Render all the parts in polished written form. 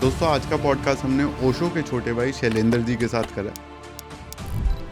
दोस्तों आज का पॉडकास्ट हमने ओशो के छोटे भाई शैलेंद्र जी के साथ करा।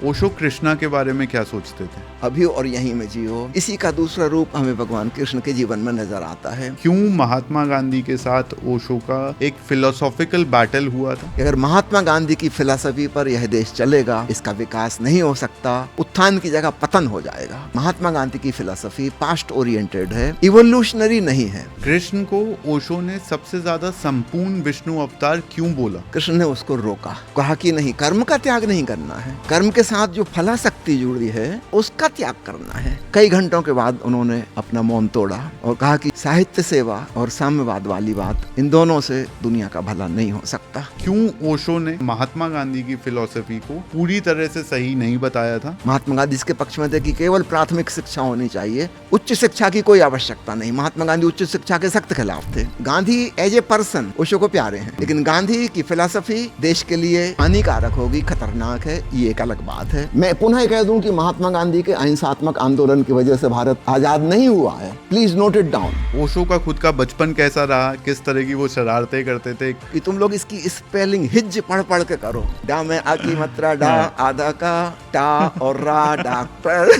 ओशो कृष्णा के बारे में क्या सोचते थे? अभी और यहीं में जियो, इसी का दूसरा रूप हमें भगवान कृष्ण के जीवन में नजर आता है। क्यों महात्मा गांधी के साथ ओशो का एक फिलोसॉफिकल बैटल हुआ था? अगर महात्मा गांधी की फिलॉसफी पर यह देश चलेगा, इसका विकास नहीं हो सकता, उत्थान की जगह पतन हो जाएगा। महात्मा गांधी की फिलॉसफी पास्ट ओरिएंटेड है, इवोल्यूशनरी नहीं है। कृष्ण को ओशो ने सबसे ज्यादा संपूर्ण विष्णु अवतार क्यों बोला? कृष्ण ने उसको रोका, कहा कि नहीं, कर्म का त्याग नहीं करना है, कर्म के साथ जो फलाशक्ति जुड़ी है उसका त्याग करना है। कई घंटों के बाद उन्होंने अपना मौन तोड़ा और कहा कि साहित्य सेवा और साम्यवाद वाली बात, इन दोनों से दुनिया का भला नहीं हो सकता। क्यों ओशो ने महात्मा गांधी की फिलॉसफी को पूरी तरह से सही नहीं बताया था? महात्मा गांधी इसके पक्ष में थे कि केवल प्राथमिक शिक्षा होनी चाहिए, उच्च शिक्षा की कोई आवश्यकता नहीं। महात्मा गांधी उच्च शिक्षा के सख्त खिलाफ थे। Gandhi as a person Osho को प्यारे हैं, लेकिन गांधी की फिलॉसफी देश के लिए हानिकारक होगी, खतरनाक है, ये एक अलग बात है। मैं पुनः कह दूं कि महात्मा गांधी के अहिंसात्मक आंदोलन की वजह से भारत आजाद नहीं हुआ है। Please note it down. Osho का खुद का बचपन कैसा रहा? किस तरह की वो शरारतें करते थे? कि तुम लोग इसकी स्पेलिंग हिज पढ़ के करो। डा में आ की मात्रा डा, आधा का टा और रा, डॉक्टर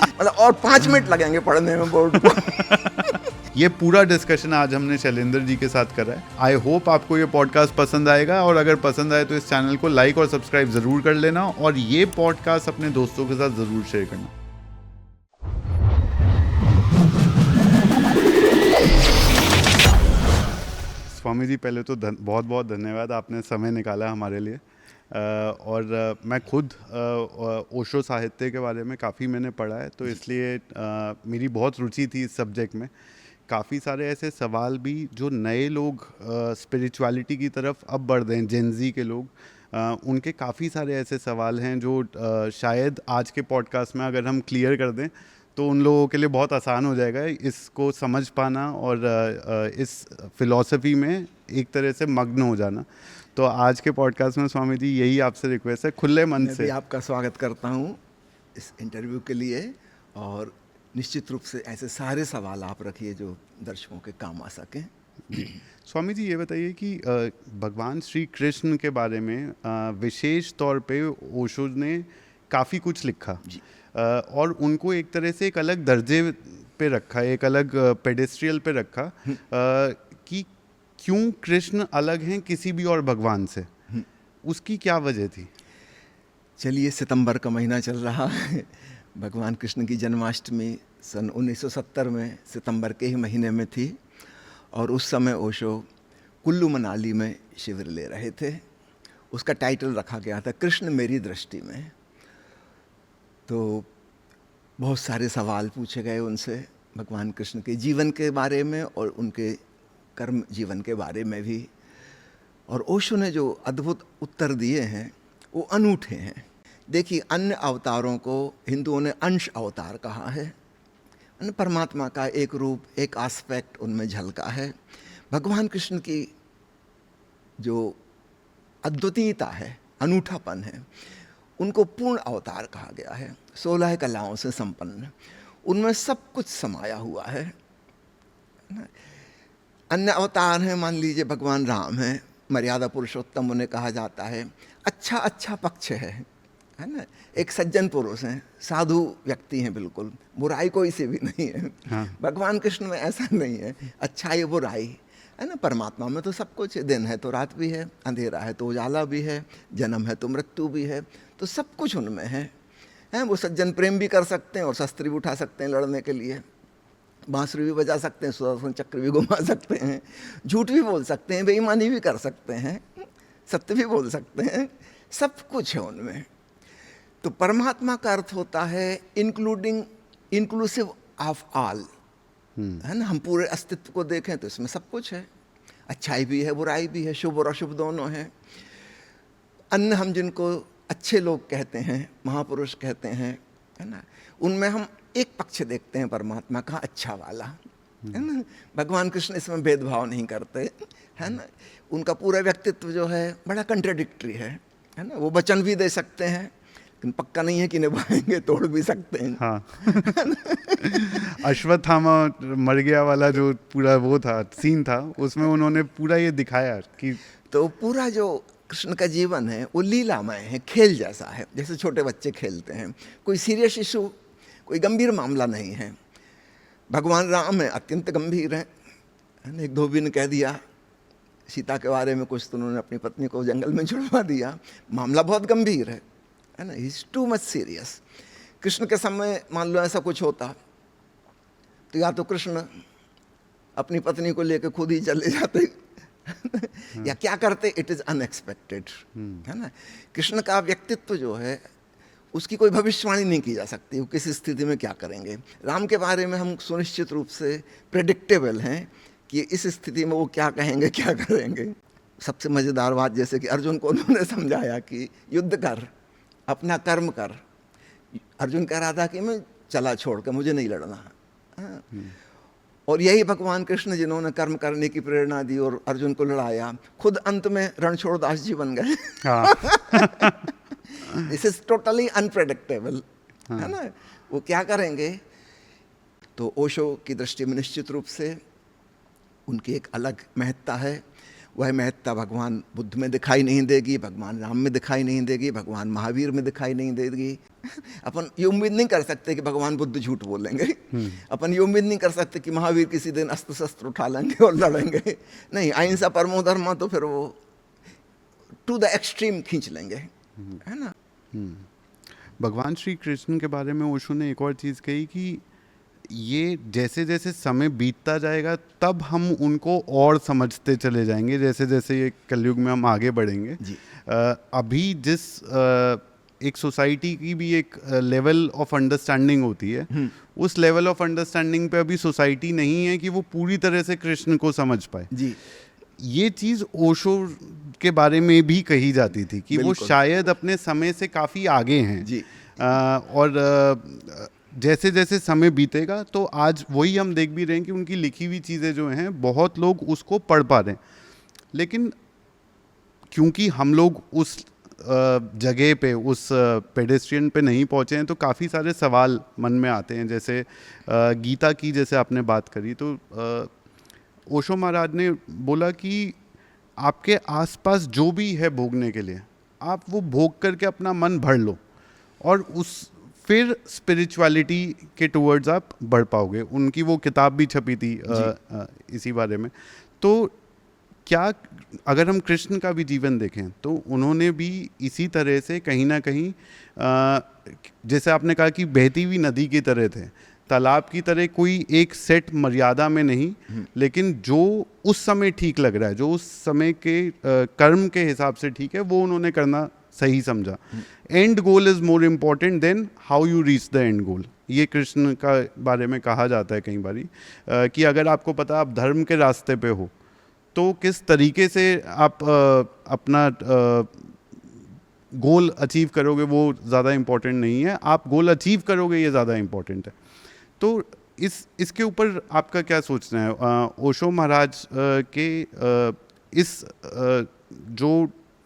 मतलब और 5 मिनट लगेंगे पढ़ने में बोर्ड को। ये पूरा डिस्कशन आज हमने शैलेंद्र जी के साथ करा है। आई होप आपको ये पॉडकास्ट पसंद आएगा, और अगर पसंद आए तो इस चैनल को लाइक और सब्सक्राइब जरूर कर लेना, और ये पॉडकास्ट अपने दोस्तों के साथ जरूर शेयर करना। स्वामी जी, पहले तो बहुत बहुत धन्यवाद, आपने समय निकाला हमारे लिए। और मैं खुद ओशो साहित्य के बारे में काफ़ी मैंने पढ़ा है, तो इसलिए मेरी बहुत रुचि थी इस सब्जेक्ट में। काफ़ी सारे ऐसे सवाल भी जो नए लोग स्पिरिचुअलिटी की तरफ अब बढ़ रहे हैं, जेनजी के लोग, उनके काफ़ी सारे ऐसे सवाल हैं जो शायद आज के पॉडकास्ट में अगर हम क्लियर कर दें तो उन लोगों के लिए बहुत आसान हो जाएगा इसको समझ पाना और इस फिलॉसफी में एक तरह से मग्न हो जाना। तो आज के पॉडकास्ट में स्वामी जी यही आपसे रिक्वेस्ट है, खुले मन से। मैं भी आपका स्वागत करता हूँ इस इंटरव्यू के लिए, और निश्चित रूप से ऐसे सारे सवाल आप रखिए जो दर्शकों के काम आ सकें। स्वामी जी, ये बताइए कि भगवान श्री कृष्ण के बारे में विशेष तौर पे ओशो ने काफ़ी कुछ लिखा जी। और उनको एक तरह से एक अलग दर्जे पे रखा, एक अलग पेडेस्ट्रियल पे रखा कि क्यों कृष्ण अलग हैं किसी भी और भगवान से, उसकी क्या वजह थी? चलिए, सितंबर का महीना चल रहा है। भगवान कृष्ण की जन्माष्टमी सन 1970 में सितंबर के ही महीने में थी, और उस समय ओशो कुल्लू मनाली में शिविर ले रहे थे। उसका टाइटल रखा गया था कृष्ण मेरी दृष्टि में। तो बहुत सारे सवाल पूछे गए उनसे भगवान कृष्ण के जीवन के बारे में और उनके कर्म जीवन के बारे में भी, और ओशो ने जो अद्भुत उत्तर दिए हैं वो अनूठे हैं। देखिए, अन्य अवतारों को हिंदुओं ने अंश अवतार कहा है, परमात्मा का एक रूप, एक एस्पेक्ट उनमें झलका है। भगवान कृष्ण की जो अद्वितीयता है, अनूठापन है, उनको पूर्ण अवतार कहा गया है। 16 कलाओं से संपन्न, उनमें सब कुछ समाया हुआ है। अन्य अवतार हैं, मान लीजिए भगवान राम हैं, मर्यादा पुरुषोत्तम उन्हें कहा जाता है। अच्छा पक्ष है ना, एक सज्जन पुरुष हैं, साधु व्यक्ति हैं, बिल्कुल बुराई कोई से भी नहीं है। हाँ। भगवान कृष्ण में ऐसा नहीं है, अच्छाई बुराई है ना। परमात्मा में तो सब कुछ है, दिन है तो रात भी है, अंधेरा है तो उजाला भी है, जन्म है तो मृत्यु भी है, तो सब कुछ उनमें है। वो सज्जन प्रेम भी कर सकते हैं और शस्त्र भी उठा सकते हैं लड़ने के लिए, बांसुरी भी बजा सकते हैं, सुदर्शन चक्र भी घुमा सकते हैं, झूठ भी बोल सकते हैं, बेईमानी भी कर सकते हैं, सत्य भी बोल सकते हैं, सब कुछ है उनमें। तो परमात्मा का अर्थ होता है इंक्लूसिव ऑफ ऑल, है ना। हम पूरे अस्तित्व को देखें तो इसमें सब कुछ है, अच्छाई भी है, बुराई भी है, शुभ और अशुभ दोनों हैं। अन्य हम जिनको अच्छे लोग कहते हैं, महापुरुष कहते हैं, है ना, उनमें हम एक पक्ष देखते हैं परमात्मा का, अच्छा वाला, है ना। भगवान कृष्ण इसमें भेदभाव नहीं करते, है ना। उनका पूरा व्यक्तित्व जो है बड़ा कंट्राडिक्टरी है ना। वो वचन भी दे सकते हैं, लेकिन पक्का नहीं है कि निभाएंगे, तोड़ भी सकते हैं। हाँ। अश्वत्थामा मर गया वाला जो पूरा वो था सीन था, उसमें उन्होंने पूरा ये दिखाया कि तो पूरा जो कृष्ण का जीवन है वो लीलामय है, खेल जैसा है, जैसे छोटे बच्चे खेलते हैं। कोई सीरियस इशू, कोई गंभीर मामला नहीं है। भगवान राम है, अत्यंत गंभीर है। एक धोबी ने कह दिया सीता के बारे में कुछ, तो उन्होंने अपनी पत्नी को जंगल में छुड़वा दिया। मामला बहुत गंभीर है ना, is too much serious. Krishna के समय मान लो ऐसा कुछ होता तो या तो कृष्ण अपनी पत्नी को लेकर खुद ही चले जाते या क्या करते, इट इज अनएक्सपेक्टेड, है ना। कृष्ण का व्यक्तित्व जो है उसकी कोई भविष्यवाणी नहीं की जा सकती, वो किस स्थिति में क्या करेंगे। राम के बारे में हम सुनिश्चित रूप से प्रेडिक्टेबल हैं कि इस स्थिति में वो क्या कहेंगे, क्या करेंगे। सबसे मज़ेदार बात, जैसे कि अर्जुन को उन्होंने समझाया कि युद्ध कर, अपना कर्म कर। अर्जुन कह रहा था कि मैं चला छोड़ के, मुझे नहीं लड़ना। हाँ। और यही भगवान कृष्ण जिन्होंने कर्म करने की प्रेरणा दी और अर्जुन को लड़ाया, खुद अंत में रणछोड़दास जी बन गए। दिस इज टोटली अनप्रेडिक्टेबल, है ना। वो क्या करेंगे, तो ओशो की दृष्टि में निश्चित रूप से उनकी एक अलग महत्ता है। वह महत्ता भगवान बुद्ध में दिखाई नहीं देगी, भगवान राम में दिखाई नहीं देगी, भगवान महावीर में दिखाई नहीं देगी। अपन ये उम्मीद नहीं कर सकते कि भगवान बुद्ध झूठ बोलेंगे। अपन ये उम्मीद नहीं कर सकते कि महावीर किसी दिन अस्त्र शस्त्र उठा लेंगे और लड़ेंगे। नहीं, अहिंसा परमो धर्म, तो फिर वो टू द एक्सट्रीम खींच लेंगे, है ना। भगवान श्री कृष्ण के बारे में ओशो ने एक और चीज़ कही कि ये जैसे जैसे समय बीतता जाएगा तब हम उनको और समझते चले जाएंगे, जैसे जैसे ये कलयुग में हम आगे बढ़ेंगे। अभी जिस एक सोसाइटी की भी एक लेवल ऑफ अंडरस्टैंडिंग होती है, उस लेवल ऑफ अंडरस्टैंडिंग पे अभी सोसाइटी नहीं है कि वो पूरी तरह से कृष्ण को समझ पाए जी। ये चीज़ ओशो के बारे में भी कही जाती थी कि वो शायद अपने समय से काफ़ी आगे हैं जी। और जैसे जैसे समय बीतेगा तो आज वही हम देख भी रहे हैं कि उनकी लिखी हुई चीज़ें जो हैं बहुत लोग उसको पढ़ पा रहे हैं, लेकिन क्योंकि हम लोग उस जगह पे, उस पेडेस्ट्रियन पे नहीं पहुँचे हैं, तो काफ़ी सारे सवाल मन में आते हैं। जैसे गीता की जैसे आपने बात करी, तो ओशो महाराज ने बोला कि आपके आसपास जो भी है भोगने के लिए, आप वो भोग करके अपना मन भर लो और उस फिर स्पिरिचुअलिटी के टूवर्ड्स आप बढ़ पाओगे। उनकी वो किताब भी छपी थी इसी बारे में। तो क्या अगर हम कृष्ण का भी जीवन देखें तो उन्होंने भी इसी तरह से कहीं ना कहीं जैसे आपने कहा कि बहती हुई नदी की तरह थे, तालाब की तरह, कोई एक सेट मर्यादा में नहीं, लेकिन जो उस समय ठीक लग रहा है, जो उस समय के कर्म के हिसाब से ठीक है, वो उन्होंने करना सही समझा। End goal is more important than how you reach the end goal. ये कृष्ण का बारे में कहा जाता है कई बारी कि अगर आपको पता आप धर्म के रास्ते पे हो तो किस तरीके से आप अपना गोल अचीव करोगे वो ज़्यादा इम्पोर्टेंट नहीं है, आप गोल अचीव करोगे ये ज़्यादा इम्पोर्टेंट है। तो इसके ऊपर आपका क्या सोचना है? ओशो महाराज के इस जो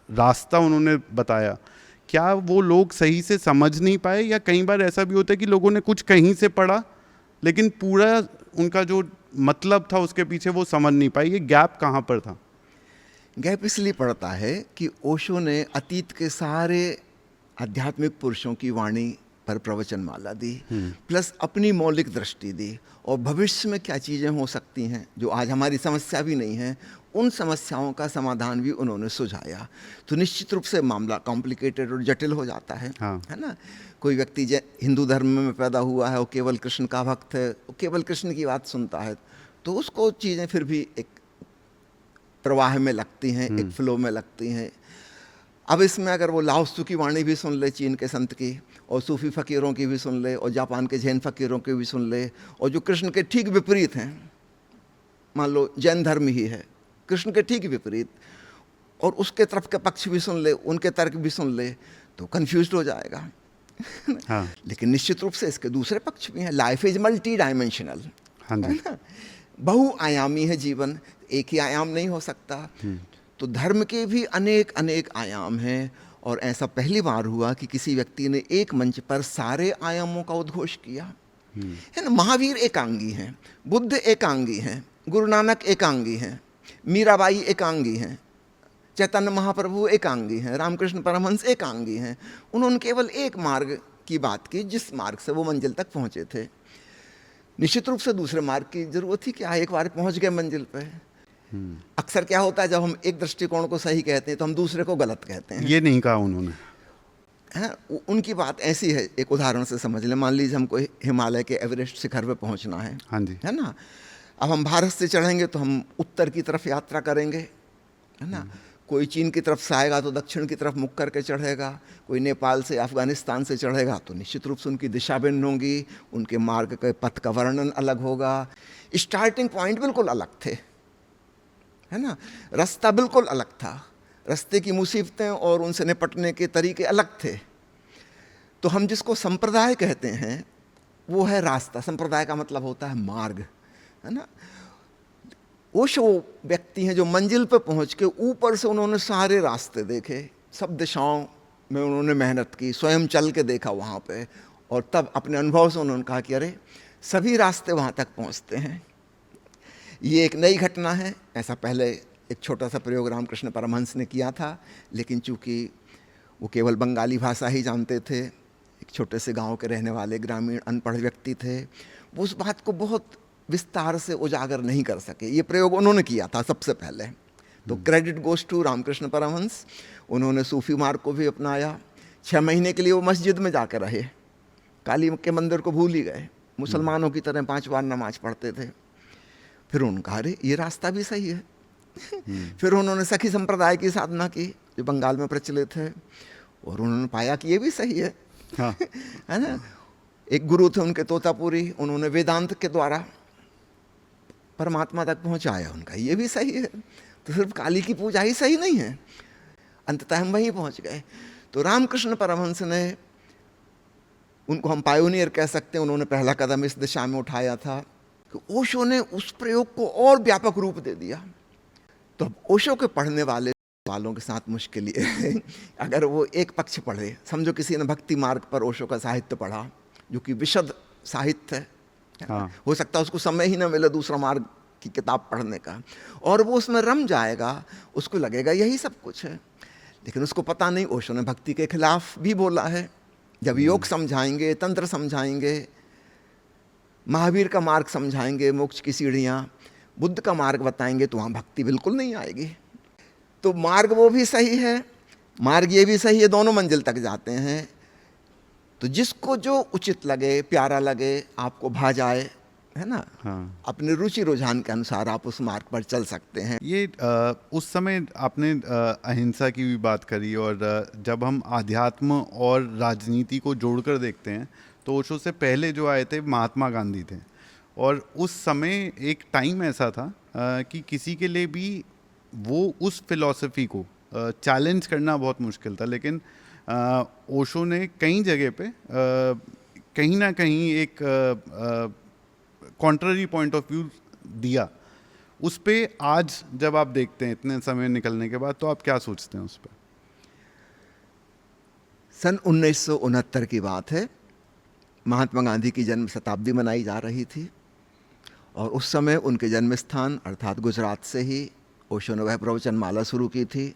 रास्ता उन्होंने बताया, क्या वो लोग सही से समझ नहीं पाए, या कई बार ऐसा भी होता है कि लोगों ने कुछ कहीं से पढ़ा लेकिन पूरा उनका जो मतलब था उसके पीछे वो समझ नहीं पाए? ये गैप कहाँ पर था? गैप इसलिए पड़ता है कि ओशो ने अतीत के सारे आध्यात्मिक पुरुषों की वाणी पर प्रवचन माला दी, प्लस अपनी मौलिक दृष्टि दी, और भविष्य में क्या चीज़ें हो सकती हैं जो आज हमारी समस्या भी नहीं है, उन समस्याओं का समाधान भी उन्होंने सुझाया। तो निश्चित रूप से मामला कॉम्प्लिकेटेड और जटिल हो जाता है, है ना। कोई व्यक्ति हिंदू धर्म में पैदा हुआ है, वो केवल कृष्ण का भक्त है, वो केवल कृष्ण की बात सुनता है, तो उसको चीज़ें फिर भी एक प्रवाह में लगती हैं, एक फ्लो में लगती हैं। अब इसमें अगर वो लाओ त्सु की वाणी भी सुन ले, चीन के संत की, और सूफी फ़कीरों की भी सुन ले, और जापान के जैन फ़कीरों की भी सुन ले, और जो कृष्ण के ठीक विपरीत हैं, मान लो जैन धर्म ही है, कृष्ण के ठीक विपरीत, और उसके तरफ के पक्ष भी सुन ले, उनके तर्क भी सुन ले, तो कन्फ्यूज्ड हो जाएगा। हाँ। लेकिन निश्चित रूप से इसके दूसरे पक्ष भी हैं। लाइफ इज मल्टी डायमेंशनल, बहुआयामी है जीवन, एक ही आयाम नहीं हो सकता। तो धर्म के भी अनेक अनेक आयाम हैं, और ऐसा पहली बार हुआ कि किसी व्यक्ति ने एक मंच पर सारे आयामों का उद्घोष किया, है ना। महावीर एकांगी हैं, बुद्ध एकांगी हैं, गुरु नानक एकांगी हैं, मीराबाई एकांगी हैं, चैतन्य महाप्रभु एकांगी हैं, रामकृष्ण परमहंस एकांगी हैं। उन्होंने केवल एक मार्ग की बात की जिस मार्ग से वो मंजिल तक पहुंचे थे। निश्चित रूप से दूसरे मार्ग की जरूरत ही क्या है, एक बार पहुंच गए मंजिल पे। अक्सर क्या होता है, जब हम एक दृष्टिकोण को सही कहते हैं तो हम दूसरे को गलत कहते हैं। ये नहीं कहा उन्होंने। है, उनकी बात ऐसी है, एक उदाहरण से समझ लें। मान लीजिए हमको हिमालय के एवरेस्ट शिखर पे पहुंचना है, हाँ जी, है ना। अब हम भारत से चढ़ेंगे तो हम उत्तर की तरफ यात्रा करेंगे, है ना। कोई चीन की तरफ से आएगा तो दक्षिण की तरफ मुख करके चढ़ेगा, कोई नेपाल से अफगानिस्तान से चढ़ेगा तो निश्चित रूप से उनकी दिशा भिन्न होगी, उनके मार्ग के पथ का वर्णन अलग होगा। स्टार्टिंग पॉइंट बिल्कुल अलग थे, है ना। रास्ता बिल्कुल अलग था, रास्ते की मुसीबतें और उनसे निपटने के तरीके अलग थे। तो हम जिसको संप्रदाय कहते हैं वो है रास्ता। संप्रदाय का मतलब होता है मार्ग, है ना। ओशो व्यक्ति हैं जो मंजिल पर पहुंच के ऊपर से उन्होंने सारे रास्ते देखे, सब दिशाओं में उन्होंने मेहनत की, स्वयं चल के देखा वहाँ पे, और तब अपने अनुभव से उन्होंने कहा कि अरे सभी रास्ते वहाँ तक पहुँचते हैं। ये एक नई घटना है। ऐसा पहले एक छोटा सा प्रयोग रामकृष्ण परमहंस ने किया था, लेकिन चूँकि वो केवल बंगाली भाषा ही जानते थे, एक छोटे से गांव के रहने वाले ग्रामीण अनपढ़ व्यक्ति थे, वो उस बात को बहुत विस्तार से उजागर नहीं कर सके। ये प्रयोग उन्होंने किया था सबसे पहले, तो credit goes to Ramakrishna Paramahamsa. उन्होंने सूफी मार्ग को भी अपनाया। 6 महीने के लिए वो मस्जिद में जाकर रहे, काली के मंदिर को भूल ही गए, मुसलमानों की तरह 5 बार नमाज पढ़ते थे। फिर उन्होंने कहा अरे ये रास्ता भी सही है। फिर उन्होंने सखी संप्रदाय की साधना की जो बंगाल में प्रचलित है, और उन्होंने पाया कि ये भी सही है, हाँ। है ना। एक गुरु थे उनके तोतापुरी, उन्होंने वेदांत के द्वारा परमात्मा तक पहुंचाया, उनका ये भी सही है। तो सिर्फ काली की पूजा ही सही नहीं है, अंततः हम वहीं पहुंच गए। तो रामकृष्ण परमहंस ने, उनको हम पायोनियर कह सकते हैं, उन्होंने पहला कदम इस दिशा में उठाया था कि ओशो ने उस प्रयोग को और व्यापक रूप दे दिया। तो अब ओशो के पढ़ने वालों के साथ मुश्किल ये है, अगर वो एक पक्ष पढ़े, समझो किसी ने भक्ति मार्ग पर ओशो का साहित्य पढ़ा जो कि विशद साहित्य है, हाँ। हो सकता है उसको समय ही ना मिले दूसरा मार्ग की किताब पढ़ने का, और वो उसमें रम जाएगा, उसको लगेगा यही सब कुछ है। लेकिन उसको पता नहीं ओशो ने भक्ति के खिलाफ भी बोला है। जब योग समझाएंगे, तंत्र समझाएंगे, महावीर का मार्ग समझाएंगे, मोक्ष की सीढ़ियाँ, बुद्ध का मार्ग बताएंगे, तो वहाँ भक्ति बिल्कुल नहीं आएगी। तो मार्ग वो भी सही है, मार्ग ये भी सही है, दोनों मंजिल तक जाते हैं। तो जिसको जो उचित लगे, प्यारा लगे, आपको भा जाए, है ना, हाँ। अपने रुचि रुझान के अनुसार आप उस मार्ग पर चल सकते हैं। ये उस समय आपने अहिंसा की भी बात करी, और जब हम आध्यात्म और राजनीति को जोड़कर देखते हैं तो ओशो से पहले जो आए थे महात्मा गांधी थे, और उस समय एक टाइम ऐसा था कि किसी के लिए भी वो उस फिलॉसफी को चैलेंज करना बहुत मुश्किल था। लेकिन ओशो ने कई जगह पे कहीं ना कहीं एक कॉन्ट्ररी पॉइंट ऑफ व्यू दिया। उस पे आज जब आप देखते हैं इतने समय निकलने के बाद, तो आप क्या सोचते हैं उस पर? सन 1969 की बात है, महात्मा गांधी की जन्म शताब्दी मनाई जा रही थी, और उस समय उनके जन्म स्थान अर्थात गुजरात से ही ओशो ने वह प्रवचन माला शुरू की थी।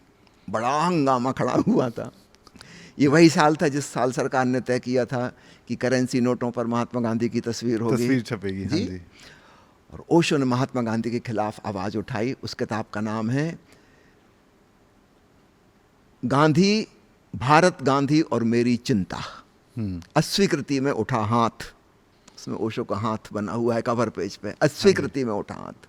बड़ा हंगामा खड़ा हुआ था। ये वही साल था जिस साल सरकार ने तय किया था कि करेंसी नोटों पर महात्मा गांधी की तस्वीर होगी, तस्वीर छपेगी। हाँ जी। और ओशो ने महात्मा गांधी के खिलाफ आवाज़ उठाई। उस किताब का नाम है गांधी, भारत गांधी और मेरी चिंता। अस्वीकृति में उठा हाथ, उसमें ओशो का हाथ बना हुआ है कवर पेज पे, अस्वीकृति में उठा हाथ,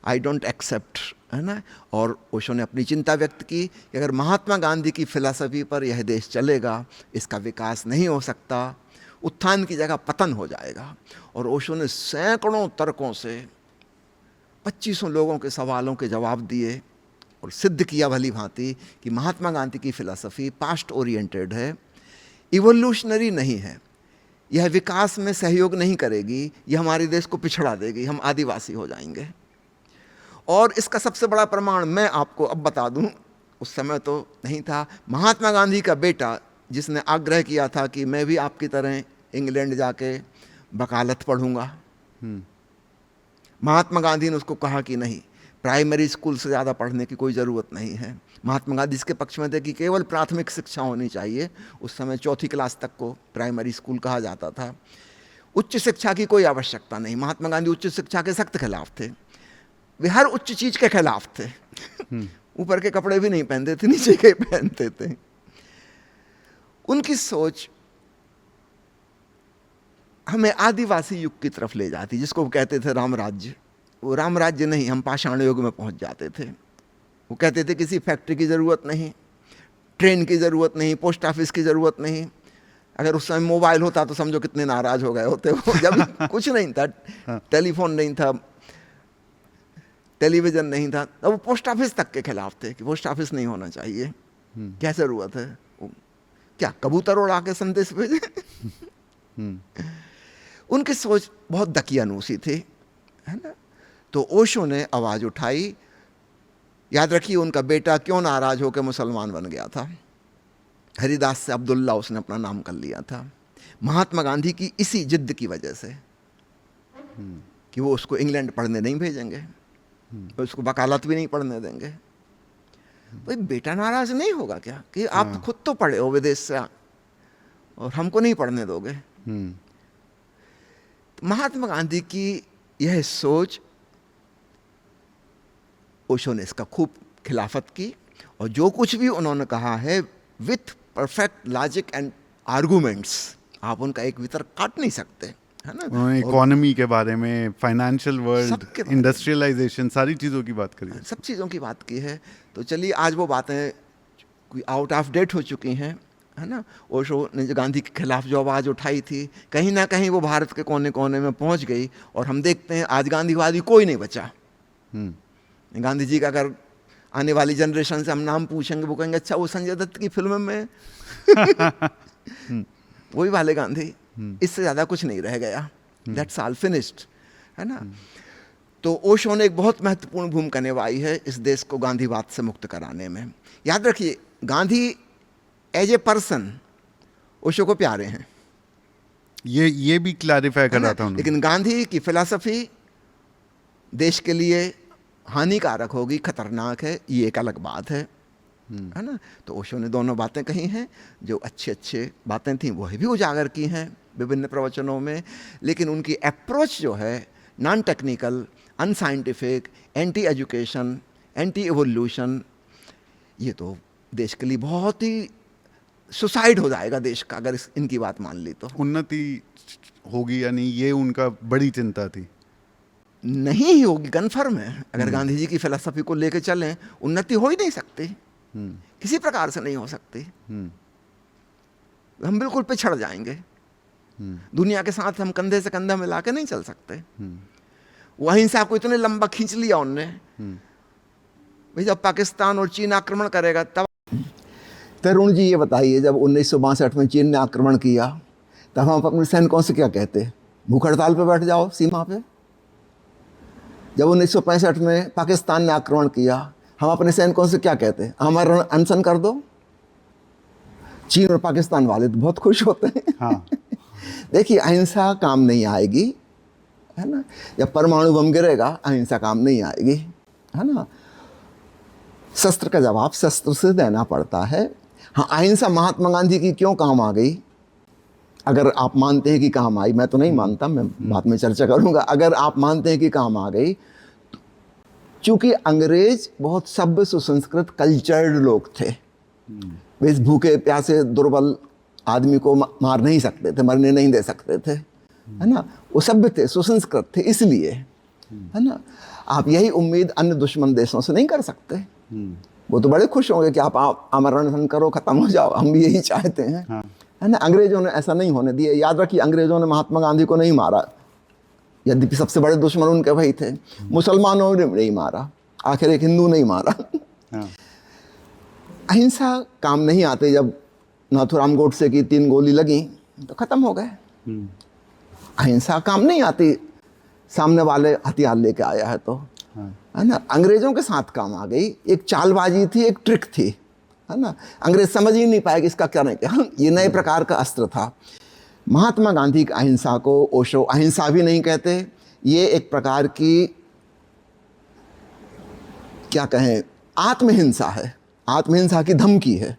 आई डोंट एक्सेप्ट, है ना। और ओशो ने अपनी चिंता व्यक्त की कि अगर महात्मा गांधी की फिलॉसफी पर यह देश चलेगा, इसका विकास नहीं हो सकता, उत्थान की जगह पतन हो जाएगा। और ओशो ने सैकड़ों तर्कों से 2500 लोगों के सवालों के जवाब दिए और सिद्ध किया भली भांति कि महात्मा गांधी की फिलॉसफी पास्ट ओरिएंटेड है, इवोल्यूशनरी नहीं है, यह विकास में सहयोग नहीं करेगी, यह हमारे देश को पिछड़ा देगी, हम आदिवासी हो जाएंगे। और इसका सबसे बड़ा प्रमाण मैं आपको अब बता दूं, उस समय तो नहीं था। महात्मा गांधी का बेटा जिसने आग्रह किया था कि मैं भी आपकी तरह इंग्लैंड जाके वकालत पढ़ूंगा, महात्मा गांधी ने उसको कहा कि नहीं, प्राइमरी स्कूल से ज़्यादा पढ़ने की कोई ज़रूरत नहीं है। महात्मा गांधी इसके पक्ष में थे कि केवल प्राथमिक शिक्षा होनी चाहिए। उस समय 4th क्लास तक को प्राइमरी स्कूल कहा जाता था। उच्च शिक्षा की कोई आवश्यकता नहीं। महात्मा गांधी उच्च शिक्षा के सख्त खिलाफ थे। वे हर उच्च चीज़ के खिलाफ थे। ऊपर के कपड़े भी नहीं पहनते थे, नीचे के पहनते थे। उनकी सोच हमें आदिवासी युग की तरफ ले जाती, जिसको वो कहते थे राम राज्य। वो राम राज्य नहीं, हम पाषाण युग में पहुंच जाते थे। वो कहते थे किसी फैक्ट्री की ज़रूरत नहीं, ट्रेन की ज़रूरत नहीं, पोस्ट ऑफिस की ज़रूरत नहीं। अगर उस समय मोबाइल होता तो समझो कितने नाराज़ हो गए होते वो। जब कुछ नहीं था, टेलीफोन नहीं था, टेलीविज़न नहीं था, तब वो पोस्ट ऑफिस तक के खिलाफ थे कि पोस्ट ऑफिस नहीं होना चाहिए, क्या ज़रूरत है, क्या कबूतर उड़ा के संदेश भेजे। उनकी सोच बहुत दकियानूसी थी, है ना। तो ओशो ने आवाज़ उठाई। याद रखिए, उनका बेटा क्यों नाराज़ होकर मुसलमान बन गया था। हरिदास से अब्दुल्ला उसने अपना नाम कर लिया था। महात्मा गांधी की इसी जिद्द की वजह से कि वो उसको इंग्लैंड पढ़ने नहीं भेजेंगे, उसको वकालत भी नहीं पढ़ने देंगे। भाई बेटा नाराज़ नहीं होगा क्या कि आप खुद तो पढ़े हो विदेश से और हमको नहीं पढ़ने दोगे। तो महात्मा गांधी की यह सोच, ओशो ने इसका खूब खिलाफत की और जो कुछ भी उन्होंने कहा है with perfect logic and arguments, आप उनका एक भी तर्क काट नहीं सकते, है ना। उन्होंने इकोनॉमी के बारे में, फाइनेंशियल वर्ल्ड, इंडस्ट्रियलाइजेशन, सारी चीज़ों की बात करी, सब चीज़ों की बात की है। तो चलिए, आज वो बातें कोई आउट ऑफ डेट हो चुकी हैं, है ना। ओशो ने जो गांधी के खिलाफ जो आवाज़ उठाई थी, कहीं ना कहीं वो भारत के कोने कोने में पहुंच गई और हम देखते हैं आज गांधीवादी कोई नहीं बचा। गांधी जी का अगर आने वाली जनरेशन से हम नाम पूछेंगे, वो कहेंगे अच्छा वो संजय दत्त की फिल्म में वही वाले गांधी, इससे ज़्यादा कुछ नहीं रह गया, दैट्स ऑल फिनिश्ड, है ना। तो ओशो ने एक बहुत महत्वपूर्ण भूमिका निभाई है इस देश को गांधीवाद से मुक्त कराने में। याद रखिए, Gandhi as a person Osho को प्यारे हैं, ये भी क्लैरिफाई कर रहा था उन्होंने। लेकिन गांधी की फिलॉसफी देश के लिए हानिकारक होगी, खतरनाक है, ये एक अलग बात है ना। तो ओशो ने दोनों बातें कही हैं, जो अच्छे बातें थीं वही भी उजागर की हैं विभिन्न प्रवचनों में। लेकिन उनकी अप्रोच जो है non technical, unscientific, anti education, anti evolution, ये तो देश के लिए बहुत ही सुसाइड हो जाएगा देश का अगर इनकी बात मान ली तो। उन्नति होगी या नहीं, ये उनका बड़ी चिंता थी। नहीं ही होगी, कन्फर्म है। अगर गांधी जी की फिलॉसफी को लेकर चलें, उन्नति हो ही नहीं सकती, किसी प्रकार से नहीं हो सकती। हम बिल्कुल पिछड़ जाएंगे, दुनिया के साथ हम कंधे से कंधा मिला के नहीं चल सकते। वो अहिंसा को इतने लंबा खींच लिया उनने, भाई जब पाकिस्तान और चीन आक्रमण करेगा तब। तरुण जी ये बताइए, जब 1962 में चीन ने आक्रमण किया तब हम अपने सैनिकों से क्या कहते, भूख हड़ताल पे बैठ जाओ सीमा पे। जब 1965 में पाकिस्तान ने आक्रमण किया, हम अपने सैनिकों से क्या कहते, हमारा अनशन कर दो। चीन और पाकिस्तान वाले तो बहुत खुश होते हैं। हाँ। देखिए, अहिंसा काम नहीं आएगी, है ना। जब परमाणु बम गिरेगा अहिंसा काम नहीं आएगी, है ना। शस्त्र का जवाब शस्त्र से देना पड़ता है। हाँ, अहिंसा महात्मा गांधी की क्यों काम आ गई, अगर आप मानते हैं कि काम आई, मैं तो नहीं मानता, मैं बाद में चर्चा करूंगा। अगर आप मानते हैं कि काम आ गई, चूंकि अंग्रेज बहुत सभ्य, सुसंस्कृत, कल्चर्ड लोग थे। वे इस भूखे प्यासे दुर्बल आदमी को मार नहीं सकते थे, मरने नहीं दे सकते थे, है ना। वो सभ्य थे, सुसंस्कृत थे, इसलिए, है ना। आप यही उम्मीद अन्य दुश्मन देशों से नहीं कर सकते। वो तो बड़े खुश होंगे कि आप आमरण करो, खत्म हो जाओ, हम भी यही चाहते हैं, है ना। अंग्रेजों ने ऐसा नहीं होने दिया। याद रखिए, अंग्रेजों ने महात्मा गांधी को नहीं मारा, यद्यपि सबसे बड़े दुश्मन उनके वही थे। मुसलमानों ने नहीं मारा, आखिर एक हिंदू नहीं मारा। अहिंसा काम नहीं आते। जब नाथुराम गोडसे की 3 गोली लगी तो खत्म हो गए। अहिंसा काम नहीं आती, सामने वाले हथियार लेके आया है तो, है ना। अंग्रेजों के साथ काम आ गई, एक चालबाजी थी, एक ट्रिक थी, है ना। अंग्रेज समझ ही नहीं पाए कि इसका क्या नहीं क्या, ये नए प्रकार का अस्त्र था। महात्मा गांधी की अहिंसा को ओशो अहिंसा भी नहीं कहते, ये एक प्रकार की क्या कहें आत्महिंसा है, आत्महिंसा की धमकी है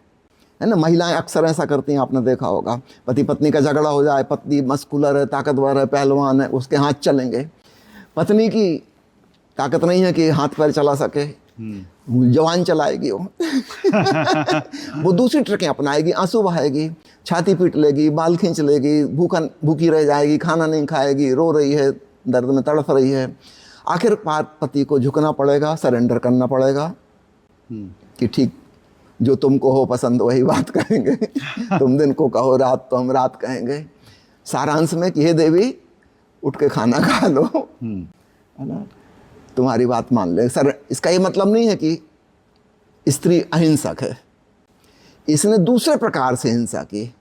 ना। महिलाएं अक्सर ऐसा करती हैं, आपने देखा होगा, पति पत्नी का झगड़ा हो जाए, पत्नी मस्कुलर है, ताकतवर है, पहलवान है, उसके हाथ चलेंगे। पत्नी की ताकत नहीं है कि हाथ पैर चला सके, जवान चलाएगी वो वो दूसरी ट्रिकें अपनाएगी, आंसू बहाएगी, छाती पीट लेगी, बाल खींच लेगी, भूखी रह जाएगी, खाना नहीं खाएगी, रो रही है, दर्द में तड़फ रही है। आखिर पति को झुकना पड़ेगा, सरेंडर करना पड़ेगा कि ठीक जो तुमको हो पसंद वही बात कहेंगे तुम दिन को कहो रात तो हम रात कहेंगे। सारांश में कि हे देवी उठ के खाना खा लो, है ना, तुम्हारी बात मान ले। सर इसका ये मतलब नहीं है कि स्त्री अहिंसक है, इसने दूसरे प्रकार से हिंसा की,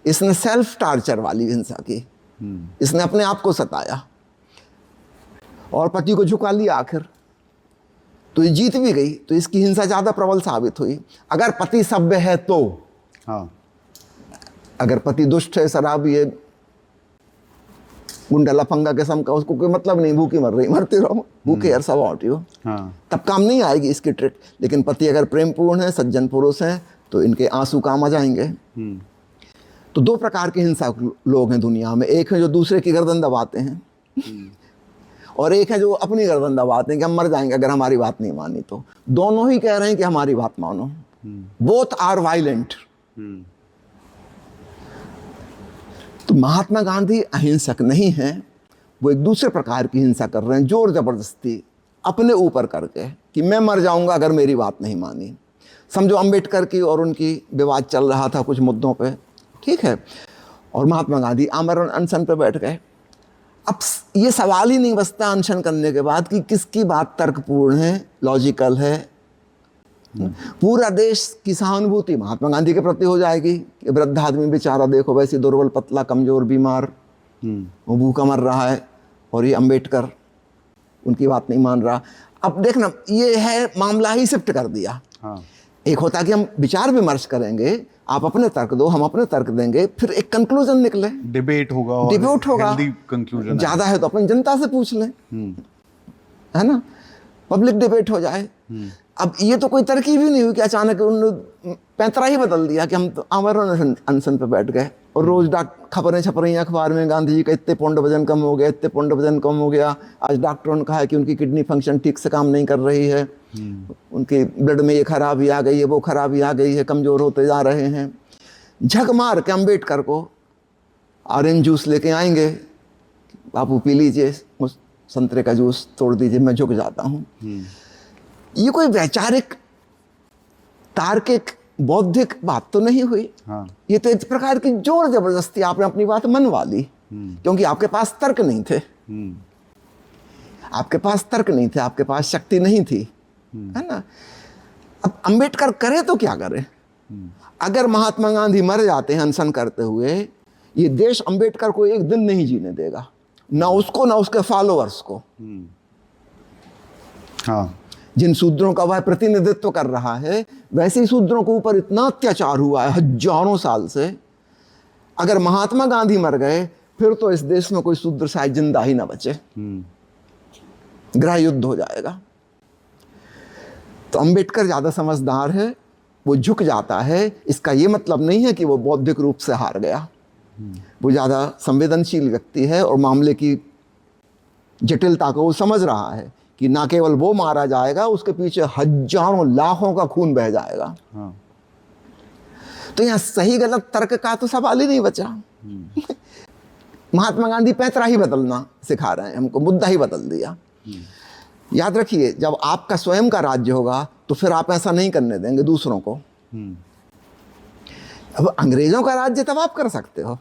इसने सेल्फ टार्चर वाली हिंसा की, इसने अपने आप को सताया और पति को झुका लिया आखिर, तो ये जीत भी गई, तो इसकी हिंसा ज़्यादा प्रबल साबित हुई। अगर पति सभ्य है तो, हाँ, अगर पति दुष्ट है, शराबी है, गुंडा लफंगा किस्म का, उसको कोई मतलब नहीं, भूखी मर रही, मरते रहो, भूखे यार सब आउट हो, तब काम नहीं आएगी इसकी ट्रिक। लेकिन पति अगर प्रेमपूर्ण है, सज्जन पुरुष हैं, तो इनके आंसू काम आ जाएंगे। तो दो प्रकार के हिंसक लोग हैं दुनिया में, एक है जो दूसरे की गर्दन दबाते हैं और एक है जो अपनी गर्दन दबाते हैं कि हम मर जाएंगे अगर हमारी बात नहीं मानी तो। दोनों ही कह रहे हैं कि हमारी बात मानो, बोथ आर वायलेंट। तो महात्मा गांधी अहिंसक नहीं हैं, वो एक दूसरे प्रकार की हिंसा कर रहे हैं, जोर जबरदस्ती अपने ऊपर करके कि मैं मर जाऊंगा अगर मेरी बात नहीं मानी। समझो अंबेडकर की और उनकी विवाद चल रहा था कुछ मुद्दों पे, ठीक है, और महात्मा गांधी आमरण अनशन पे बैठ गए। अब ये सवाल ही नहीं बचता अनशन करने के बाद कि किसकी बात तर्कपूर्ण है, लॉजिकल है। पूरा देश की सहानुभूति महात्मा गांधी के प्रति हो जाएगी कि वृद्ध आदमी बेचारा देखो वैसे दुर्बल पतला कमजोर बीमार, वो भूखा मर रहा है, और ये अंबेडकर उनकी बात नहीं मान रहा। अब देखना ये है मामला ही शिफ्ट कर दिया। एक होता कि हम विचार विमर्श करेंगे, आप अपने तर्क दो, हम अपने तर्क देंगे, फिर एक कंक्लूजन निकले, डिबेट होगा, डिबेट होगा, कंक्लूजन ज्यादा है तो अपन जनता से पूछ लें, है ना, पब्लिक डिबेट हो जाए। अब ये तो कोई तरकीब ही नहीं हुई कि अचानक उन्होंने पैंतरा ही बदल दिया कि हम तो आमरण अनशन पे बैठ गए और रोज खबरें छप रही हैं अखबार में, गांधी जी का इतने पौंड वजन कम हो गया, इतने पौंड वजन कम हो गया। आज डॉक्टरों ने कहा है कि उनकी किडनी फंक्शन ठीक से काम नहीं कर रही है, उनके ब्लड में ये खराबी आ गई है, वो खराबी आ गई है, कमज़ोर होते जा रहे हैं। झक मार के अम्बेडकर को ऑरेंज जूस लेके आएंगे, बापू पी लीजिए, संतरे का जूस तोड़ दीजिए, मैं झुक जाता हूँ। ये कोई वैचारिक तार्किक बौद्धिक बात तो नहीं हुई। ये तो एक प्रकार की जोर जबरदस्ती आपने अपनी बात मनवा ली, क्योंकि आपके पास तर्क नहीं थे, आपके पास तर्क नहीं थे, आपके पास शक्ति नहीं थी, है ना। अब अंबेडकर करे तो क्या करे? अगर महात्मा गांधी मर जाते हैं अनशन करते हुए, ये देश अंबेडकर को एक दिन नहीं जीने देगा, ना उसको ना उसके फॉलोअर्स को। हाँ, जिन शूद्रों का वह प्रतिनिधित्व कर रहा है, वैसे ही शूद्रों के ऊपर इतना अत्याचार हुआ है हजारों साल से। अगर महात्मा गांधी मर गए फिर तो इस देश में कोई शूद्र शायद जिंदा ही ना बचे, गृह युद्ध हो जाएगा। तो अंबेडकर ज्यादा समझदार है, वो झुक जाता है। इसका ये मतलब नहीं है कि वो बौद्धिक रूप से हार गया, वो ज्यादा संवेदनशील व्यक्ति है और मामले की जटिलता को वो समझ रहा है कि ना केवल वो मारा जाएगा, उसके पीछे हजारों लाखों का खून बह जाएगा। तो यहाँ सही गलत तर्क का तो सवाल ही नहीं बचा। महात्मा गांधी पैंतरा ही बदलना सिखा रहे हैं हमको, मुद्दा ही बदल दिया। याद रखिए, जब आपका स्वयं का राज्य होगा तो फिर आप ऐसा नहीं करने देंगे दूसरों को। अब अंग्रेजों का राज्य तब आप कर सकते हो,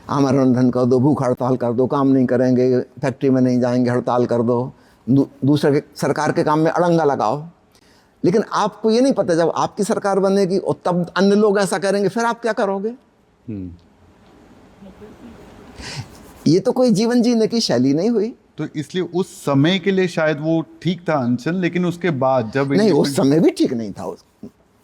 आमरण अनशन कर दो, भूख हड़ताल कर दो, काम नहीं करेंगे, फैक्ट्री में नहीं जाएंगे, हड़ताल कर दो, दूसरे सरकार के काम में अड़ंगा लगाओ। लेकिन आपको ये नहीं पता जब आपकी सरकार बनेगी और तब अन्य लोग ऐसा करेंगे, फिर आप क्या करोगे? ये तो कोई जीवन जीने की शैली नहीं हुई। तो इसलिए उस समय के लिए शायद वो ठीक था अनशन, लेकिन उसके बाद जब नहीं, उस समय भी ठीक नहीं था।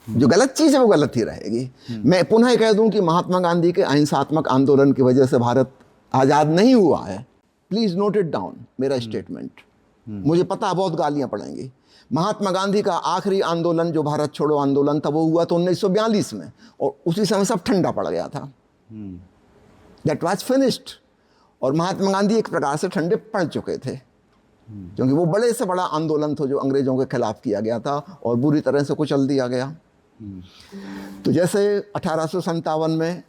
जो गलत चीज़ है वो गलत ही रहेगी। मैं पुनः कह दूं कि महात्मा गांधी के अहिंसात्मक आंदोलन की वजह से भारत आज़ाद नहीं हुआ है। प्लीज़ नोट इट डाउन, मेरा स्टेटमेंट। मुझे पता है बहुत गालियां पड़ेंगी। महात्मा गांधी का आखिरी आंदोलन जो भारत छोड़ो आंदोलन था वो हुआ था 1942 में, और उसी समय सब ठंडा पड़ गया था। That was finished. और महात्मा गांधी एक प्रकार से ठंडे पड़ चुके थे, क्योंकि वो बड़े से बड़ा आंदोलन था जो अंग्रेजों के खिलाफ किया गया था और बुरी तरह से कुचल दिया गया। तो जैसे 1857 में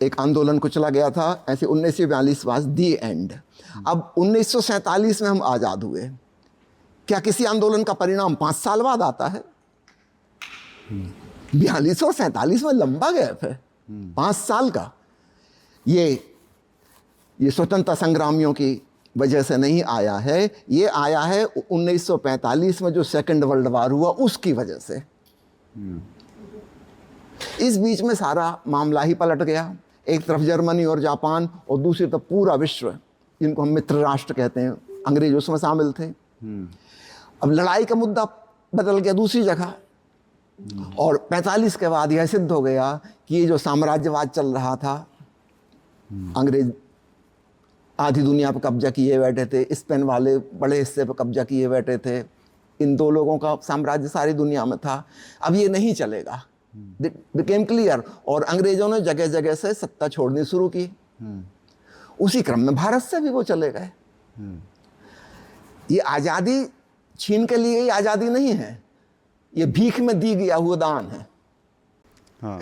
एक आंदोलन कुचला गया था, ऐसे 1942 वाज दी एंड। अब 1947 में हम आज़ाद हुए। क्या किसी आंदोलन का परिणाम 5 साल बाद आता है? 42 और 47 में लंबा गैप है, 5 साल का। ये स्वतंत्रता संग्रामियों की वजह से नहीं आया है, ये आया है 1945 में जो सेकंड वर्ल्ड वार हुआ उसकी वजह से। इस बीच में सारा मामला ही पलट गया। एक तरफ जर्मनी और जापान और दूसरी तरफ पूरा विश्व, जिनको हम मित्र राष्ट्र कहते हैं, अंग्रेज उसमें शामिल थे। अब लड़ाई का मुद्दा बदल गया दूसरी जगह, और 45 के बाद यह सिद्ध हो गया कि ये जो साम्राज्यवाद चल रहा था, अंग्रेज आधी दुनिया पर कब्जा किए बैठे थे, स्पेन वाले बड़े हिस्से पर कब्जा किए बैठे थे, इन दो लोगों का साम्राज्य सारी दुनिया में था। अब ये नहीं चलेगा, बिकेम क्लियर, और अंग्रेजों ने जगह जगह से सत्ता छोड़नी शुरू की। उसी क्रम में भारत से भी वो चले गए। ये आज़ादी छीन के लिए आज़ादी नहीं है, ये भीख में दी गया हुआ दान है। हाँ,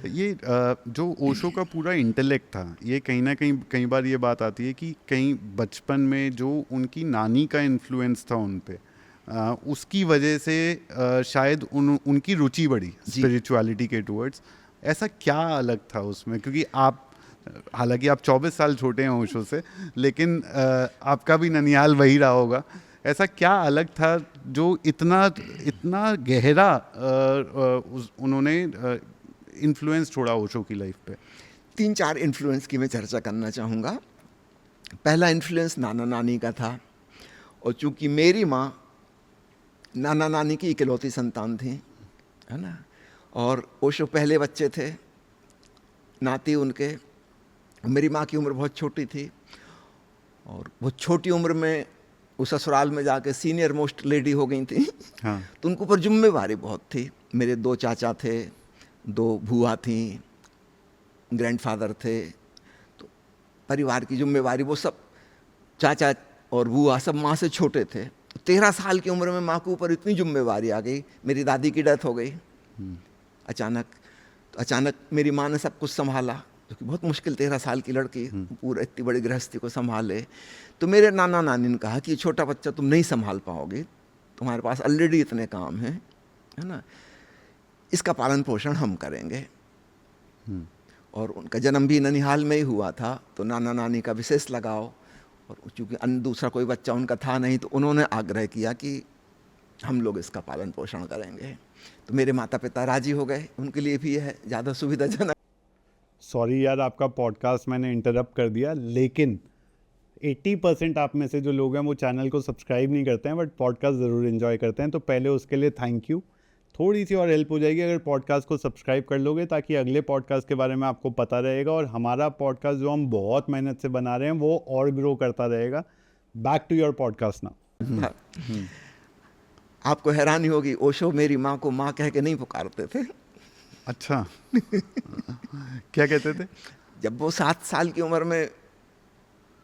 ये जो ओशो का पूरा इंटेलेक्ट था, ये कहीं ना कहीं कई बार ये बात आती है कि कहीं बचपन में जो उनकी नानी का इन्फ्लुएंस था उन पे, उसकी वजह से शायद उनकी रुचि बढ़ी स्पिरिचुअलिटी के टुवर्ड्स। ऐसा क्या अलग था उसमें? क्योंकि आप, हालांकि आप 24 साल छोटे हैं ओशो से, लेकिन आपका भी ननिहाल वही रहा होगा। ऐसा क्या अलग था जो इतना इतना गहरा उन्होंने इन्फ्लुएंस छोड़ा ओशो की लाइफ पे? 3-4 इन्फ्लुएंस की मैं चर्चा करना चाहूँगा। पहला इन्फ्लुएंस नाना नानी का था, और चूँकि मेरी माँ नाना नानी की इकलौती संतान थी, है ना, और ओशो पहले बच्चे थे, नाती उनके। मेरी माँ की उम्र बहुत छोटी थी, और बहुत छोटी उम्र में वो ससुराल में जाके सीनियर मोस्ट लेडी हो गई थी। हाँ। तो उनको ऊपर जिम्मेवारी बहुत थी। मेरे 2 चाचा थे, 2 बुआ थी, ग्रैंडफादर थे, तो परिवार की जिम्मेवारी, वो सब चाचा और बुआ सब माँ से छोटे थे। 13 साल की उम्र में माँ के ऊपर इतनी जिम्मेवारी आ गई। मेरी दादी की डेथ हो गई अचानक। तो अचानक मेरी माँ ने सब कुछ संभाला, जो कि बहुत मुश्किल, 13 साल की लड़की पूरा इतनी बड़ी गृहस्थी को संभाले। तो मेरे नाना नानी ने कहा कि छोटा बच्चा तुम नहीं संभाल पाओगे, तुम्हारे पास ऑलरेडी इतने काम हैं, है ना, इसका पालन पोषण हम करेंगे। और उनका जन्म भी ननिहाल में ही हुआ था, तो नाना नानी का विशेष लगाव, और चूँकि अन्य दूसरा कोई बच्चा उनका था नहीं, तो उन्होंने आग्रह किया कि हम लोग इसका पालन पोषण करेंगे। तो मेरे माता पिता राजी हो गए, उनके लिए भी यह ज़्यादा सुविधाजनक। सॉरी यार, आपका पॉडकास्ट मैंने इंटरप्ट कर दिया, लेकिन 80% आप में से जो लोग हैं वो चैनल को सब्सक्राइब नहीं करते हैं, बट पॉडकास्ट ज़रूर एंजॉय करते हैं। तो पहले उसके लिए थैंक यू। थोड़ी सी और हेल्प हो जाएगी अगर पॉडकास्ट को सब्सक्राइब कर लोगे, ताकि अगले पॉडकास्ट के बारे में आपको पता रहेगा, और हमारा पॉडकास्ट जो हम बहुत मेहनत से बना रहे हैं वो और ग्रो करता रहेगा। Back to your podcast now. आपको हैरानी होगी, ओशो मेरी माँ को माँ कह के नहीं पुकारते थे। अच्छा। क्या कहते थे? जब वो 7 साल की उम्र में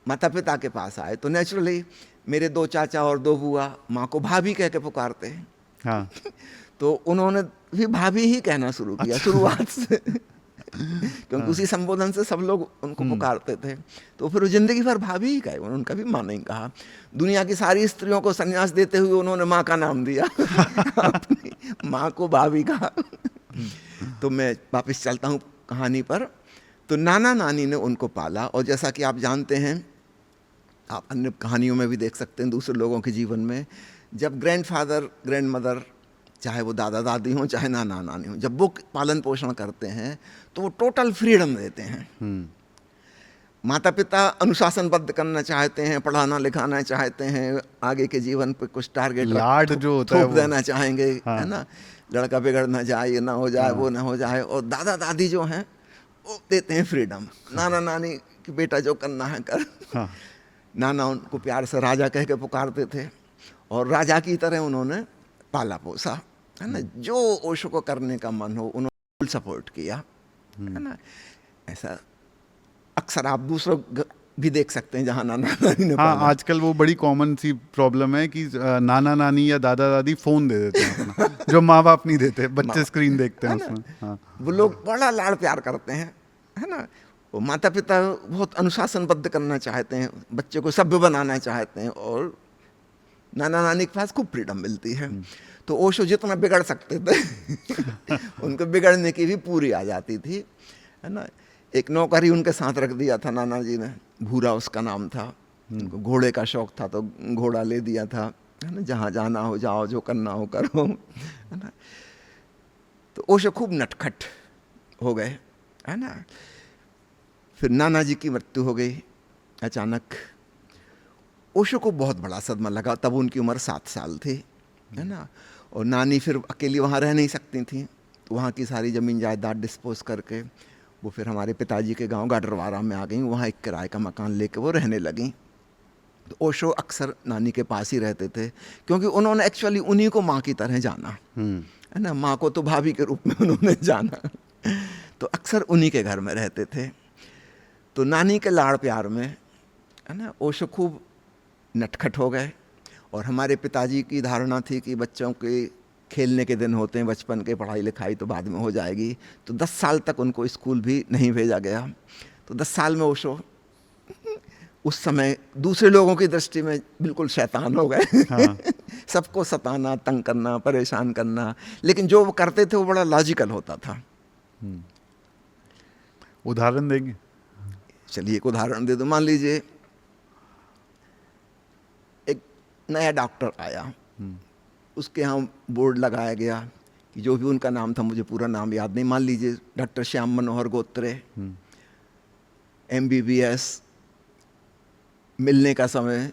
माता पिता के पास आए, तो नेचुरली मेरे 2 चाचा और 2 बुआ माँ को भाभी कह के पुकारते हैं। हाँ। तो उन्होंने भी भाभी ही कहना शुरू किया। अच्छा। शुरुआत से, क्योंकि उसी संबोधन से सब लोग उनको पुकारते थे। तो फिर वो जिंदगी भर भाभी ही कहे, उनका भी माँ नहीं कहा। दुनिया की सारी स्त्रियों को संन्यास देते हुए उन्होंने माँ का नाम दिया, अपनी माँ को भाभी कहा। तो मैं वापस चलता हूँ कहानी पर। तो नाना नानी ने उनको पाला, और जैसा कि आप जानते हैं, आप अन्य कहानियों में भी देख सकते हैं दूसरे लोगों के जीवन में, जब ग्रैंडफादर ग्रैंड मदर, चाहे वो दादा दादी हों चाहे नाना नानी हों, जब वो पालन पोषण करते हैं तो वो टोटल फ्रीडम देते हैं। माता पिता अनुशासनबद्ध करना चाहते हैं, पढ़ाना लिखाना चाहते हैं, आगे के जीवन पे कुछ टारगेट लाड जो होता है थोप वो, देना चाहेंगे, हाँ। है ना, लड़का बिगड़ ना जाए, ये ना हो जाए, हाँ। वो ना हो जाए। और दादा दादी जो हैं वो देते हैं फ्रीडम, नाना नानी कि बेटा जो करना है कर। हाँ। नाना उनको प्यार से राजा कह के पुकारते थे और राजा की तरह उन्होंने पाला पोसा, है ना। जो ओशो को करने का मन हो उन्होंने सपोर्ट किया, है ना। ऐसा अक्सर आप दूसरों भी देख सकते हैं जहाँ नाना नानी ने हाँ, पाला। आजकल वो बड़ी कॉमन सी प्रॉब्लम है कि नाना नानी या दादा दादी फोन दे देते हैं अपना, जो माँ बाप नहीं देते, बच्चे स्क्रीन देखते हैं है ना? उसमें। हाँ। वो लोग बड़ा लाड़ प्यार करते हैं, है ना। वो माता पिता बहुत अनुशासनबद्ध करना चाहते हैं, बच्चे को सभ्य बनाना चाहते हैं, और नाना नानी के पास खूब फ्रीडम मिलती है। तो ओशो जितना बिगड़ सकते थे उनको बिगड़ने की भी पूरी आ जाती थी, है ना। एक नौकरी उनके साथ रख दिया था नाना जी ने, भूरा उसका नाम था। उनको घोड़े का शौक था तो घोड़ा ले दिया था, है ना। जहाँ जाना हो जाओ, जो करना हो करो, है ना। तो ओशो खूब नटखट हो गए, है ना। फिर नाना जी की मृत्यु हो गई अचानक। ओशो को बहुत बड़ा सदमा लगा, तब उनकी उम्र 7 साल थी, है ना। और नानी फिर अकेली वहाँ रह नहीं सकती थी, तो वहाँ की सारी ज़मीन जायदाद डिस्पोज करके वो फिर हमारे पिताजी के गांव गाडरवारा में आ गई। वहाँ एक किराए का मकान लेके वो रहने लगी। तो ओशो अक्सर नानी के पास ही रहते थे, क्योंकि उन्होंने एक्चुअली उन्हीं को माँ की तरह जाना, है ना। माँ को तो भाभी के रूप में उन्होंने जाना, तो अक्सर उन्हीं के घर में रहते थे। तो नानी के लाड़ प्यार में, है ना, ओशो खूब नटखट हो गए। और हमारे पिताजी की धारणा थी कि बच्चों के खेलने के दिन होते हैं, बचपन के, पढ़ाई लिखाई तो बाद में हो जाएगी। तो 10 साल तक उनको स्कूल भी नहीं भेजा गया। तो 10 साल में ओशो उस समय दूसरे लोगों की दृष्टि में बिल्कुल शैतान हो गए। हाँ। सबको सताना, तंग करना, परेशान करना, लेकिन जो वो करते थे वो बड़ा लॉजिकल होता था। उदाहरण देंगे? चलिए एक उदाहरण दे दो। मान लीजिए एक नया डॉक्टर आया, उसके यहाँ बोर्ड लगाया गया कि जो भी उनका नाम था, मुझे पूरा नाम याद नहीं, मान लीजिए डॉक्टर श्याम मनोहर गोत्रे, MBBS, मिलने का समय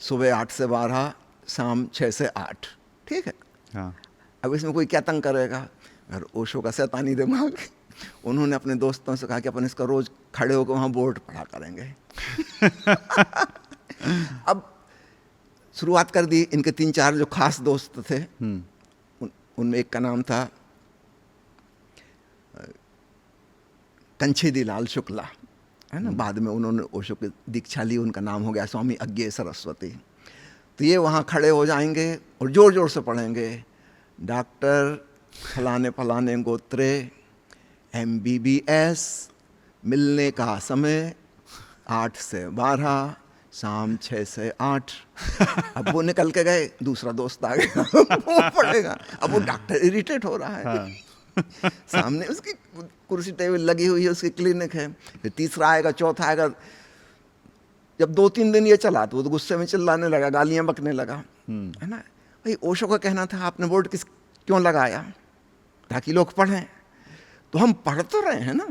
सुबह 8 से 12, शाम 6 से 8, ठीक है। हाँ। अब इसमें कोई क्या तंग करेगा? और ओशो का शैतानी दिमाग, उन्होंने अपने दोस्तों से कहा कि अपन इसका रोज खड़े होकर वहाँ बोर्ड पढ़ा करेंगे। अब शुरुआत कर दी। इनके 3-4 जो खास दोस्त थे, उनमें एक का नाम था कंछेदी लाल शुक्ला, है ना। बाद में उन्होंने ओशो की दीक्षा ली, उनका नाम हो गया स्वामी अज्ञेय सरस्वती। तो ये वहाँ खड़े हो जाएंगे और जोर जोर से पढ़ेंगे, डॉक्टर फलाने फलाने गोत्रे, MBBS, मिलने का समय 8 से 12, शाम 6 से 8। अब वो निकल के गए, दूसरा दोस्त आ गया, वो पढ़ेगा। अब वो डॉक्टर इरिटेट हो रहा है। हाँ। सामने उसकी कुर्सी टेबल लगी हुई है, उसकी क्लिनिक है। फिर तीसरा आएगा, चौथा आएगा। जब 2-3 दिन ये चला तो वो तो गुस्से में चिल्लाने लगा, गालियां बकने लगा, है ना। भाई ओशो का कहना था आपने बोर्ड क्यों लगाया? ताकि लोग पढ़ें। तो हम पढ़ तो रहे हैं ना।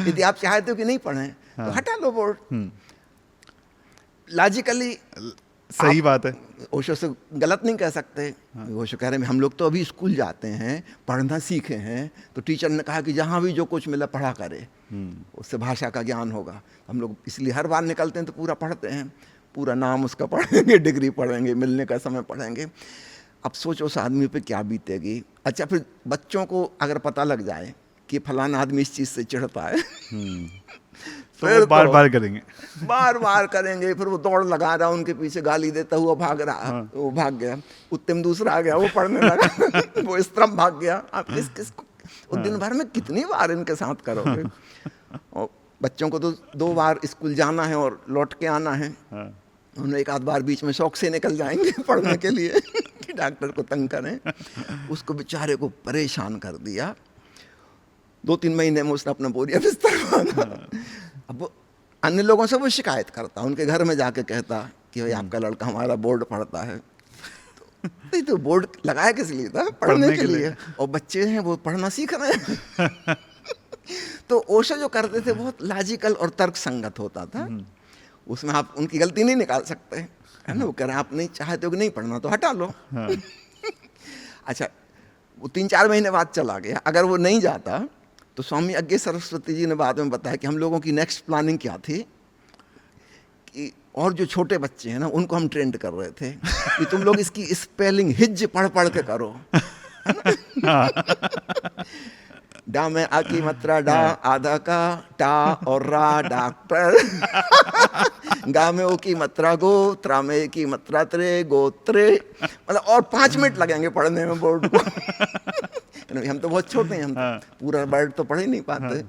यदि आप चाहते हो कि नहीं पढ़ें तो हटा लो बोर्ड। लॉजिकली सही बात है। ओशो से गलत नहीं कह सकते। ओशो कह रहे हैं हम लोग तो अभी स्कूल जाते हैं, पढ़ना सीखे हैं, तो टीचर ने कहा कि जहाँ भी जो कुछ मिला पढ़ा करे, उससे भाषा का ज्ञान होगा। हम लोग इसलिए हर बार निकलते हैं तो पूरा पढ़ते हैं, पूरा नाम उसका पढ़ेंगे, डिग्री पढ़ेंगे, मिलने का समय पढ़ेंगे। अब सोचो उस आदमी पे क्या बीतेगी। अच्छा, फिर बच्चों को अगर पता लग जाए कि फलाना आदमी इस चीज़ से चिढ़ता है, फिर बार बार करेंगे, बार बार करेंगे। फिर वो दौड़ लगा रहा, उनके पीछे गाली देता हुआ भाग रहा। वो भाग गया, उत्तम दूसरा आ गया, वो पढ़ने लगा। वो इस तरफ भाग गया। आप किस वो दिन भर में कितनी बार इनके साथ करोगे? और बच्चों को तो 2 बार स्कूल जाना है और लौट के आना है। उन्हें एक आध बार बीच में शौक से निकल जाएंगे पढ़ने के लिए कि डॉक्टर को तंग करें। उसको बेचारे को परेशान कर दिया। 2-3 महीने में उसने अपना बोरिया बिस्तर बांधा। अब अन्य लोगों से वो शिकायत करता, उनके घर में जाके कहता कि भाई आपका लड़का हमारा बोर्ड पढ़ता है। तो बोर्ड लगाया किस लिए था? पढ़ने के लिए। और बच्चे हैं वो पढ़ना सीख रहे हैं। तो ओशो जो करते थे बहुत लॉजिकल और तर्क संगत होता था, उसमें आप उनकी गलती नहीं निकाल सकते, है ना। वो कह रहे हैं आप नहीं चाहते हो कि नहीं पढ़ना तो हटा लो। हाँ। अच्छा, वो 3-4 महीने बाद चला गया। अगर वो नहीं जाता तो स्वामी अज्ञे सरस्वती जी ने बाद में बताया कि हम लोगों की नेक्स्ट प्लानिंग क्या थी कि और जो छोटे बच्चे हैं ना उनको हम ट्रेंड कर रहे थे कि तुम लोग इसकी स्पेलिंग हिज पढ़ पढ़ के करो, है ना। डा में आ की मात्रा डा, आधा का टा और रा डॉक्टर। गा में ओ की मात्रा गो, त्रा में ए की मात्रा त्रे, गोत्रे। मतलब और 5 मिनट लगेंगे पढ़ने में बोर्ड को। हम तो बहुत छोटे हैं, हम तो पूरा वर्ड तो पढ़ ही नहीं पाते,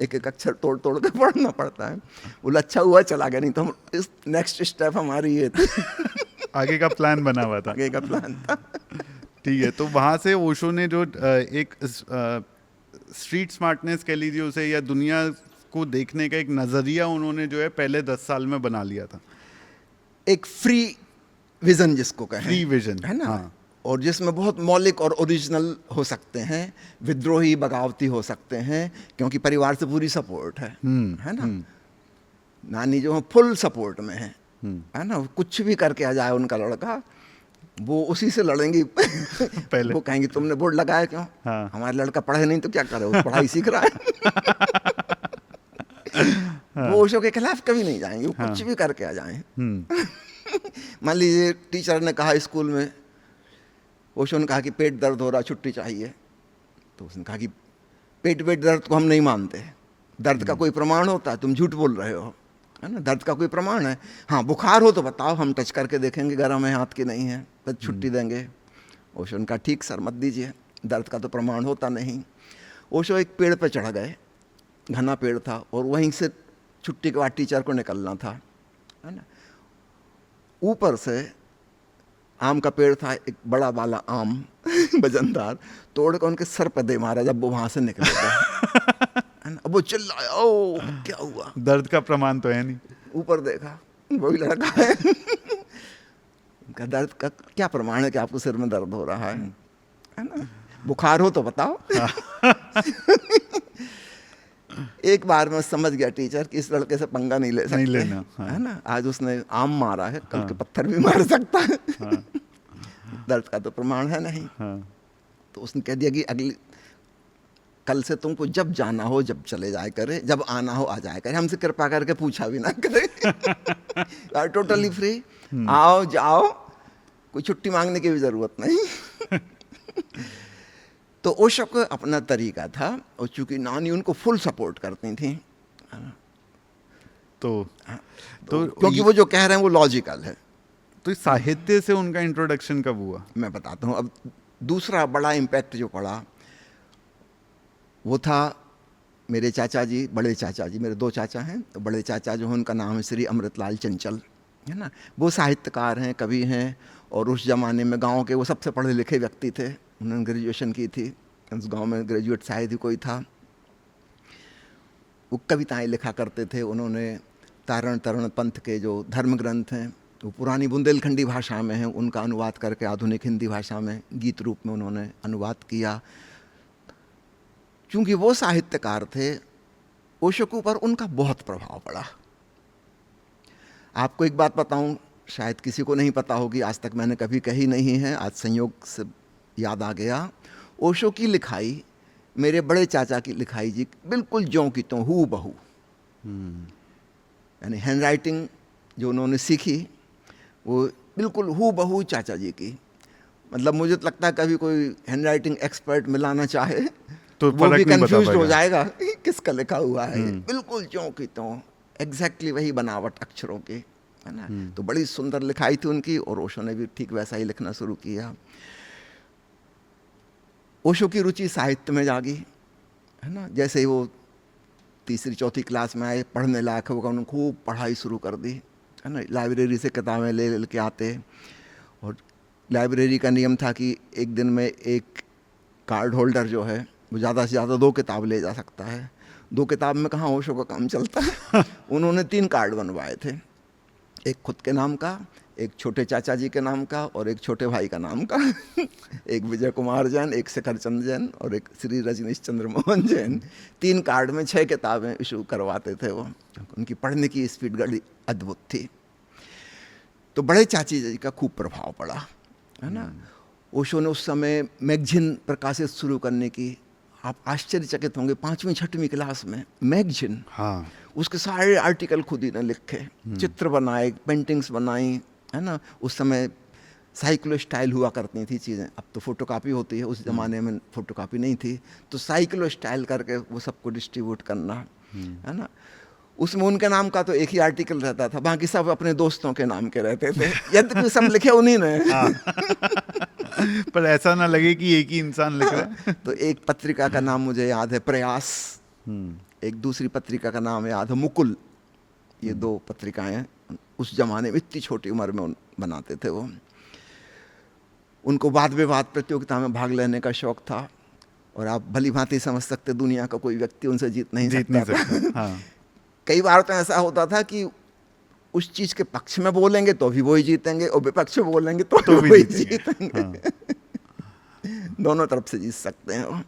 एक एक अक्षर तोड़ तोड़ के पढ़ना पड़ता है। बोला अच्छा हुआ चला गया, नहीं तो हम इस नेक्स्ट स्टेप हमारी ये थी। आगे का प्लान बना हुआ था। आगे का प्लान था। ठीक है, तो वहाँ से ओशो ने जो एक स्ट्रीट स्मार्टनेस कह लीजिए उसे, या दुनिया को देखने का एक नज़रिया उन्होंने जो है पहले 10 साल में बना लिया था। एक फ्री विजन जिसको कहें, फ्री विजन, है ना। हाँ। और जिसमें बहुत मौलिक और ओरिजिनल हो सकते हैं, विद्रोही बगावती हो सकते हैं, क्योंकि परिवार से पूरी सपोर्ट है ना। नानी जो है फुल सपोर्ट में है ना। कुछ भी करके आ जाए उनका लड़का, वो उसी से लड़ेंगी। पहले वो कहेंगे तुमने बोर्ड लगाया क्यों? हाँ। हमारा लड़का पढ़े नहीं तो क्या करे, वो पढ़ाई सीख रहा है। वो ओशो के खिलाफ कभी नहीं जाएंगे, वो कुछ भी करके आ जाएं। मान लीजिए टीचर ने कहा स्कूल में, ओशो ने कहा कि पेट दर्द हो रहा, छुट्टी चाहिए, तो उसने कहा कि पेट दर्द को हम नहीं मानते, दर्द का कोई प्रमाण होता है, तुम झूठ बोल रहे हो, है ना। दर्द का कोई प्रमाण है, हाँ बुखार हो तो बताओ, हम टच करके देखेंगे गर्म है हाथ की नहीं है, तो छुट्टी देंगे। ओशो ने कहा ठीक सर मत दीजिए, दर्द का तो प्रमाण होता नहीं। ओशो एक पेड़ पर चढ़ गए, घना पेड़ था, और वहीं से छुट्टी के बाद टीचर को निकलना था, है ना। ऊपर से आम का पेड़ था, एक बड़ा वाला आम वजनदार, तोड़ कर उनके सर पर दे मारा जब वो वहां से निकले थे। अब वो चिल्लाया, ओ क्या हुआ? दर्द का प्रमाण तो है नहीं। ऊपर देखा, वही लड़का है। उनका दर्द का क्या प्रमाण है कि आपको सिर में दर्द हो रहा है ना। बुखार हो तो बताओ। एक बार मैं समझ गया टीचर कि इस लड़के से पंगा नहीं ले सकते, नहीं लेना, हाँ। है ना। आज उसने आम मारा है, कल के पत्थर भी मार सकता है। दर्द का तो प्रमाण है नहीं। तो उसने कह दिया कि अगली कल से तुमको जब जाना हो जब चले जाया करे, जब आना हो आ जाया करे, हमसे कृपा करके पूछा भी ना करे। टोटली फ्री, आओ जाओ, कोई छुट्टी मांगने की भी जरूरत नहीं। तो ओशो का अपना तरीका था, और चूंकि नानी उनको फुल सपोर्ट करती थी, तो क्योंकि वो जो कह रहे हैं वो लॉजिकल है। तो साहित्य से उनका इंट्रोडक्शन कब हुआ? मैं बताता हूँ। अब दूसरा बड़ा इम्पैक्ट जो पड़ा वो था मेरे चाचा जी, बड़े चाचा जी, मेरे 2 चाचा हैं, तो बड़े चाचा जो हैं उनका नाम है श्री अमृतलाल चंचल, है ना। वो साहित्यकार हैं, कवि हैं, और उस ज़माने में गांव के वो सबसे पढ़े लिखे व्यक्ति थे। उन्होंने ग्रेजुएशन की थी, उस गांव में ग्रेजुएट शायद ही कोई था। वो कविताएं लिखा करते थे। उन्होंने तारण तरण पंथ के जो धर्म ग्रंथ हैं वो पुरानी बुंदेलखंडी भाषा में हैं, उनका अनुवाद करके आधुनिक हिंदी भाषा में गीत रूप में उन्होंने अनुवाद किया। क्योंकि वो साहित्यकार थे, ओशो के ऊपर उनका बहुत प्रभाव पड़ा। आपको एक बात बताऊं, शायद किसी को नहीं पता होगी, आज तक मैंने कभी कही नहीं है, आज संयोग से याद आ गया। ओशो की लिखाई मेरे बड़े चाचा की लिखाई जी बिल्कुल ज्यों की त्यों हू बहू, यानी हैंड राइटिंग जो उन्होंने सीखी वो बिल्कुल हू बहू चाचा जी की। मतलब मुझे तो लगता है कभी कोई हैंड राइटिंग एक्सपर्ट मिलाना चाहे तो वो भी कंफ्यूज हो पाएगा। जाएगा किसका लिखा हुआ है। बिल्कुल ज्यों की त्यों, एग्जैक्टली वही बनावट अक्षरों की, है ना। तो बड़ी सुंदर लिखाई थी उनकी, और ओशो ने भी ठीक वैसा ही लिखना शुरू किया। ओशो की रुचि साहित्य में जागी, है ना। जैसे ही वो 3री-4थी क्लास में आए, पढ़ने लायक होगा, उन्होंने खूब पढ़ाई शुरू कर दी, है ना। लाइब्रेरी से किताबें ले के आते, और लाइब्रेरी का नियम था कि एक दिन में एक कार्ड होल्डर जो है वो ज़्यादा से ज़्यादा 2 किताब ले जा सकता है। 2 किताब में कहाँ ओशो का काम चलता है। उन्होंने 3 कार्ड बनवाए थे, एक खुद के नाम का, एक छोटे चाचा जी के नाम का और एक छोटे भाई का नाम का एक विजय कुमार जैन, एक शेखर चंद जैन और एक श्री रजनीश चंद्र मोहन जैन। 3 कार्ड में 6 किताबें इशू करवाते थे वो। उनकी पढ़ने की स्पीड बड़ी अद्भुत थी। तो बड़े चाची जी का खूब प्रभाव पड़ा, है ना। ओशो ने उस समय मैगजीन प्रकाशित शुरू करने की, आप आश्चर्यचकित होंगे, 5वीं 6वीं क्लास में मैगजीन, हाँ, उसके सारे आर्टिकल खुद ही ने लिखे, चित्र बनाए, पेंटिंग्स बनाई, है ना। उस समय साइक्लो स्टाइल हुआ करती थी चीज़ें, अब तो फोटोकॉपी होती है, उस ज़माने में फोटोकॉपी नहीं थी, तो साइक्लो स्टाइल करके वो सबको डिस्ट्रीब्यूट करना, है ना। उसमें उनके नाम का तो एक ही आर्टिकल रहता था, बाकी सब अपने दोस्तों के नाम के रहते थे, यद्यपि सब लिखे उन्हीं ने। पर ऐसा ना लगे कि एक ही इंसान लिख रहा है। तो एक पत्रिका का नाम मुझे याद है प्रयास, एक दूसरी पत्रिका का नाम याद है मुकुल। ये 2 पत्रिकाएं उस जमाने में इतनी छोटी उम्र में बनाते थे वो। उनको वाद विवाद प्रतियोगिता में भाग लेने का शौक था, और आप भली भांति समझ सकते, दुनिया का कोई व्यक्ति उनसे जीत नहीं सकता। हाँ। कई बार तो ऐसा होता था कि उस चीज के पक्ष में बोलेंगे तो भी वही जीतेंगे, और विपक्ष में बोलेंगे तो भी वही जीतेंगे। हाँ। दोनों तरफ से जीत सकते हैं वो।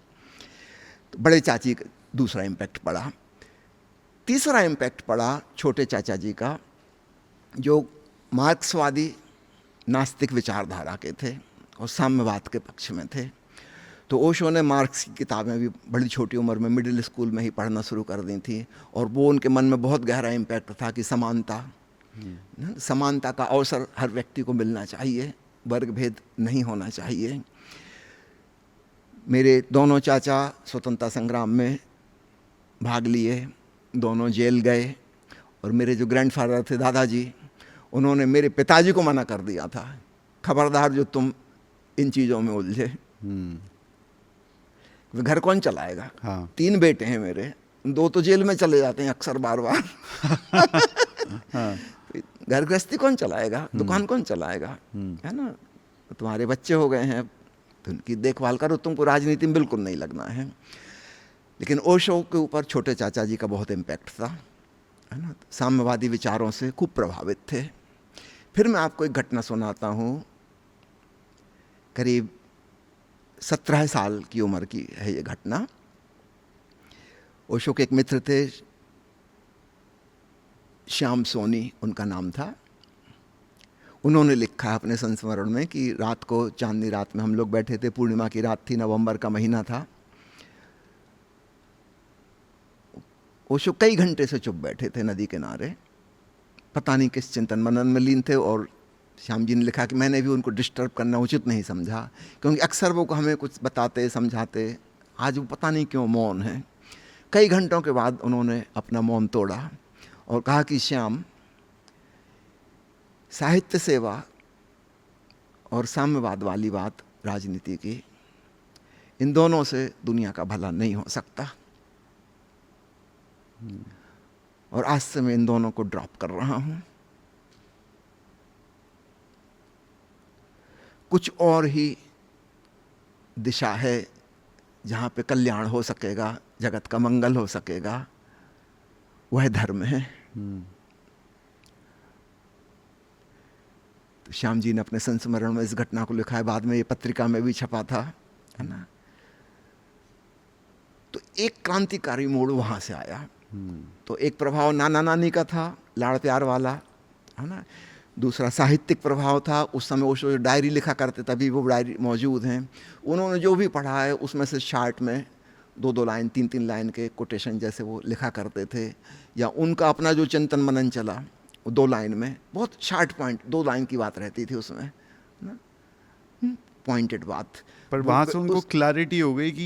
तो बड़े चाची का दूसरा इम्पैक्ट पड़ा। तीसरा इम्पैक्ट पड़ा छोटे चाचा जी का, जो मार्क्सवादी नास्तिक विचारधारा के थे और साम्यवाद के पक्ष में थे। तो ओशो ने मार्क्स की किताबें भी बड़ी छोटी उम्र में मिडिल स्कूल में ही पढ़ना शुरू कर दी थी, और वो उनके मन में बहुत गहरा इम्पैक्ट था कि समानता का अवसर हर व्यक्ति को मिलना चाहिए, वर्ग भेद नहीं होना चाहिए। मेरे दोनों चाचा स्वतंत्रता संग्राम में भाग लिए, दोनों जेल गए, और मेरे जो ग्रैंडफादर थे दादाजी, उन्होंने मेरे पिताजी को मना कर दिया था, खबरदार जो तुम इन चीज़ों में उलझे, घर कौन चलाएगा। हाँ। 3 बेटे हैं मेरे, 2 तो जेल में चले जाते हैं अक्सर बार बार। हाँ। घर गृहस्थी कौन चलाएगा, दुकान कौन चलाएगा, है ना। तो तुम्हारे बच्चे हो गए हैं तो उनकी देखभाल करो, तुमको राजनीति में बिल्कुल नहीं लगना है। लेकिन ओशो के ऊपर छोटे चाचा जी का बहुत इम्पैक्ट था, है ना। साम्यवादी विचारों से खूब प्रभावित थे। फिर मैं आपको एक घटना सुनाता हूँ, करीब 17 साल की उम्र की है ये घटना। ओशो के एक मित्र थे, श्याम सोनी उनका नाम था। उन्होंने लिखा अपने संस्मरण में कि रात को, चांदनी रात में हम लोग बैठे थे, पूर्णिमा की रात थी, नवंबर का महीना था। ओशो कई घंटे से चुप बैठे थे नदी किनारे, पता नहीं किस चिंतन मनन में लीन थे। और श्याम जी ने लिखा कि मैंने भी उनको डिस्टर्ब करना उचित नहीं समझा, क्योंकि अक्सर वो हमें कुछ बताते समझाते, आज वो पता नहीं क्यों मौन है। कई घंटों के बाद उन्होंने अपना मौन तोड़ा और कहा कि श्याम, साहित्य सेवा और साम्यवाद वाली बात राजनीति की, इन दोनों से दुनिया का भला नहीं हो सकता, और आज से मैं इन दोनों को ड्रॉप कर रहा हूं। कुछ और ही दिशा है जहां पे कल्याण हो सकेगा, जगत का मंगल हो सकेगा, वह धर्म है। तो श्याम जी ने अपने संस्मरण में इस घटना को लिखा है, बाद में ये पत्रिका में भी छपा था, है ना। तो एक क्रांतिकारी मोड़ वहां से आया। तो एक प्रभाव नाना नानी का था, लाड़ प्यार वाला, है ना। दूसरा साहित्यिक प्रभाव था, उस समय ओशो जो डायरी लिखा करते तभी वो डायरी मौजूद हैं। उन्होंने जो भी पढ़ा है उसमें से शार्ट में 2-2 लाइन 3-3 लाइन के कोटेशन जैसे वो लिखा करते थे, या उनका अपना जो चिंतन मनन चला 2 लाइन में, बहुत शार्ट पॉइंट 2 लाइन की बात रहती थी उसमें ना, पॉइंटेड बात। पर वहाँ से उनको क्लैरिटी हो गई कि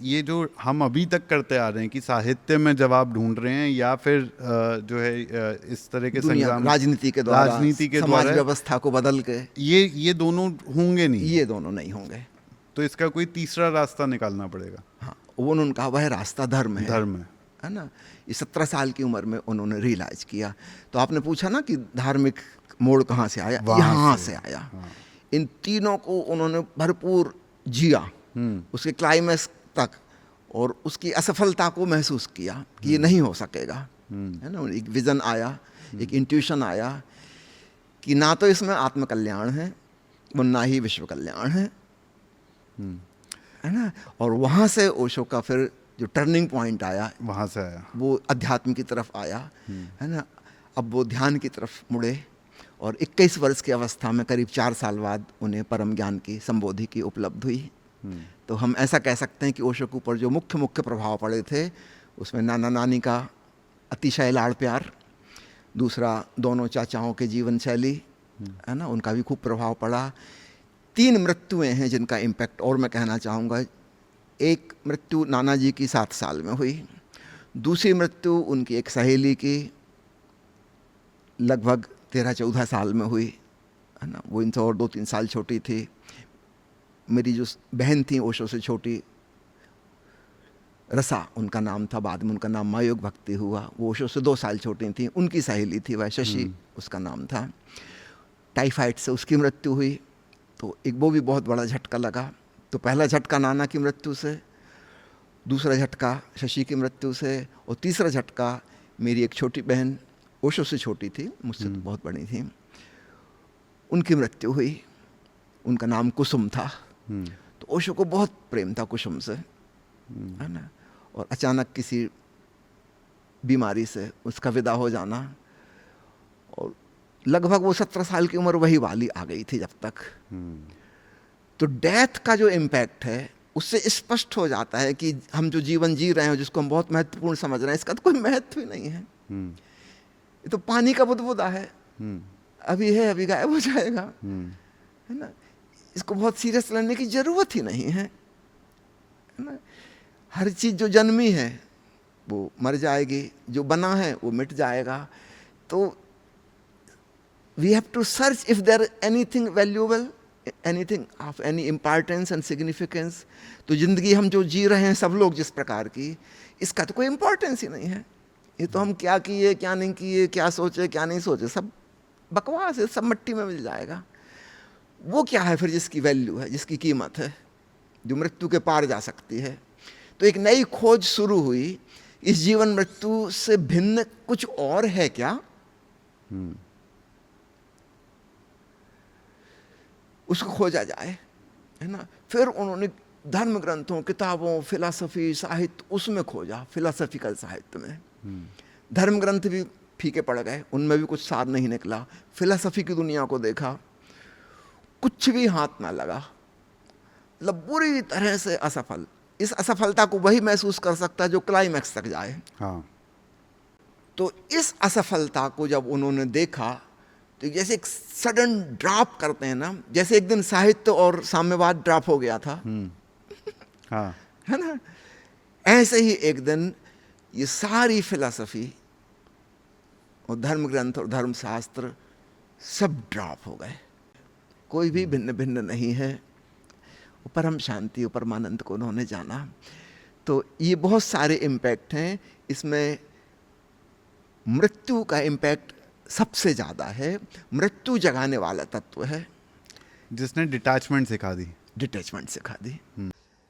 ये जो हम अभी तक करते आ रहे हैं कि साहित्य में जवाब ढूंढ रहे हैं, या फिर जो है इस तरह के संग्राम राजनीति के द्वारा, समाज व्यवस्था को बदल के, ये दोनों होंगे नहीं, ये दोनों नहीं होंगे। तो इसका कोई तीसरा रास्ता निकालना पड़ेगा। हाँ, उन्होंने कहा वह रास्ता धर्म है, है ना। ये 17 साल की उम्र में उन्होंने रियलाइज किया। तो आपने पूछा ना कि धार्मिक मोड़ कहाँ से आया, यहाँ से आया। हाँ। इन तीनों को उन्होंने भरपूर जिया, उसके क्लाइमेक्स तक, और उसकी असफलता को महसूस किया कि ये नहीं हो सकेगा, है ना। एक विजन आया, एक इंट्यूशन आया कि ना तो इसमें आत्मकल्याण है वो ना ही विश्व कल्याण है ना। और वहाँ से ओशो का फिर जो टर्निंग पॉइंट आया, वहाँ से आया, वो अध्यात्म की तरफ आया, है ना। अब वो ध्यान की तरफ मुड़े और 21 वर्ष की अवस्था में करीब 4 साल बाद उन्हें परम ज्ञान की संबोधि की उपलब्ध हुई। तो हम ऐसा कह सकते हैं कि ओशो के ऊपर जो मुख्य मुख्य प्रभाव पड़े थे उसमें नाना नानी का अतिशय लाड़ प्यार, दूसरा दोनों चाचाओं के जीवन शैली, है ना, उनका भी खूब प्रभाव पड़ा। 3 मृत्युएं हैं जिनका इम्पैक्ट और मैं कहना चाहूँगा। एक मृत्यु नाना जी की 7 साल में हुई, दूसरी मृत्यु उनकी एक सहेली की लगभग 13-14 साल में हुई, है ना। वो इनसे और 2-3 साल छोटी थी। मेरी जो बहन थी ओशो से छोटी, रसा उनका नाम था, बाद में उनका नाम मायोग भक्ति हुआ, वो ओशो से 2 साल छोटी थी। उनकी सहेली थी वह शशि, उसका नाम था। टाइफाइड से उसकी मृत्यु हुई, तो एक वो भी बहुत बड़ा झटका लगा। तो पहला झटका नाना की मृत्यु से, दूसरा झटका शशि की मृत्यु से, और तीसरा झटका मेरी एक छोटी बहन, ओशो से छोटी थी, मुझसे तो बहुत बड़ी थी, उनकी मृत्यु हुई। उनका नाम कुसुम था। तो ओशो को बहुत प्रेम था कुसुम से, है ना। और अचानक किसी बीमारी से उसका विदा हो जाना, और लगभग वो 17 साल की उम्र वही वाली आ गई थी जब तक। तो डेथ का जो इम्पैक्ट है उससे स्पष्ट हो जाता है कि हम जो जीवन जी रहे हैं, जिसको हम बहुत महत्वपूर्ण समझ रहे हैं, इसका तो कोई महत्व ही नहीं है। ये तो पानी का बुदबुदा है, अभी है अभी गायब हो जाएगा, है ना। इसको बहुत सीरियस लेने की जरूरत ही नहीं है ना। हर चीज जो जन्मी है वो मर जाएगी, जो बना है वो मिट जाएगा। तो we have to search if there anything valuable, anything of any importance and significance. तो जिंदगी हम जो जी रहे हैं सब लोग जिस प्रकार की, इसका तो कोई इम्पोर्टेंस ही नहीं है। ये तो हम क्या किए क्या नहीं किए, क्या सोचे क्या नहीं सोचे, सब बकवास है, सब मिट्टी में मिल जाएगा। वो क्या है फिर जिसकी वैल्यू है, जिसकी कीमत है, जो मृत्यु के पार जा सकती है। तो एक नई खोज शुरू हुई, इस जीवन मृत्यु से भिन्न कुछ और है क्या। उसको खोजा जाए, है ना। फिर उन्होंने धर्म ग्रंथों, किताबों, फिलॉसफी, साहित्य, उसमें खोजा, फिलॉसफिकल साहित्य में। धर्म ग्रंथ भी फीके पड़ गए, उनमें भी कुछ सार नहीं निकला। फिलॉसफी की दुनिया को देखा, कुछ भी हाथ ना लगा, मतलब बुरी तरह से असफल। इस असफलता को वही महसूस कर सकता है जो क्लाइमैक्स तक जाए। हाँ। तो इस असफलता को जब उन्होंने देखा, तो जैसे एक सडन ड्रॉप करते हैं ना, जैसे एक दिन साहित्य और साम्यवाद ड्रॉप हो गया था, हाँ। है ना, ऐसे ही एक दिन ये सारी फिलॉसफी और धर्म ग्रंथ और धर्मशास्त्र सब ड्रॉप हो गए। कोई भी भिन्न भिन्न नहीं है। परम शांति, परमानंद को उन्होंने जाना। तो ये बहुत सारे इम्पैक्ट हैं। इसमें मृत्यु का इम्पैक्ट सबसे ज़्यादा है। मृत्यु जगाने वाला तत्व है, जिसने डिटैचमेंट सिखा दी। डिटैचमेंट सिखा दी।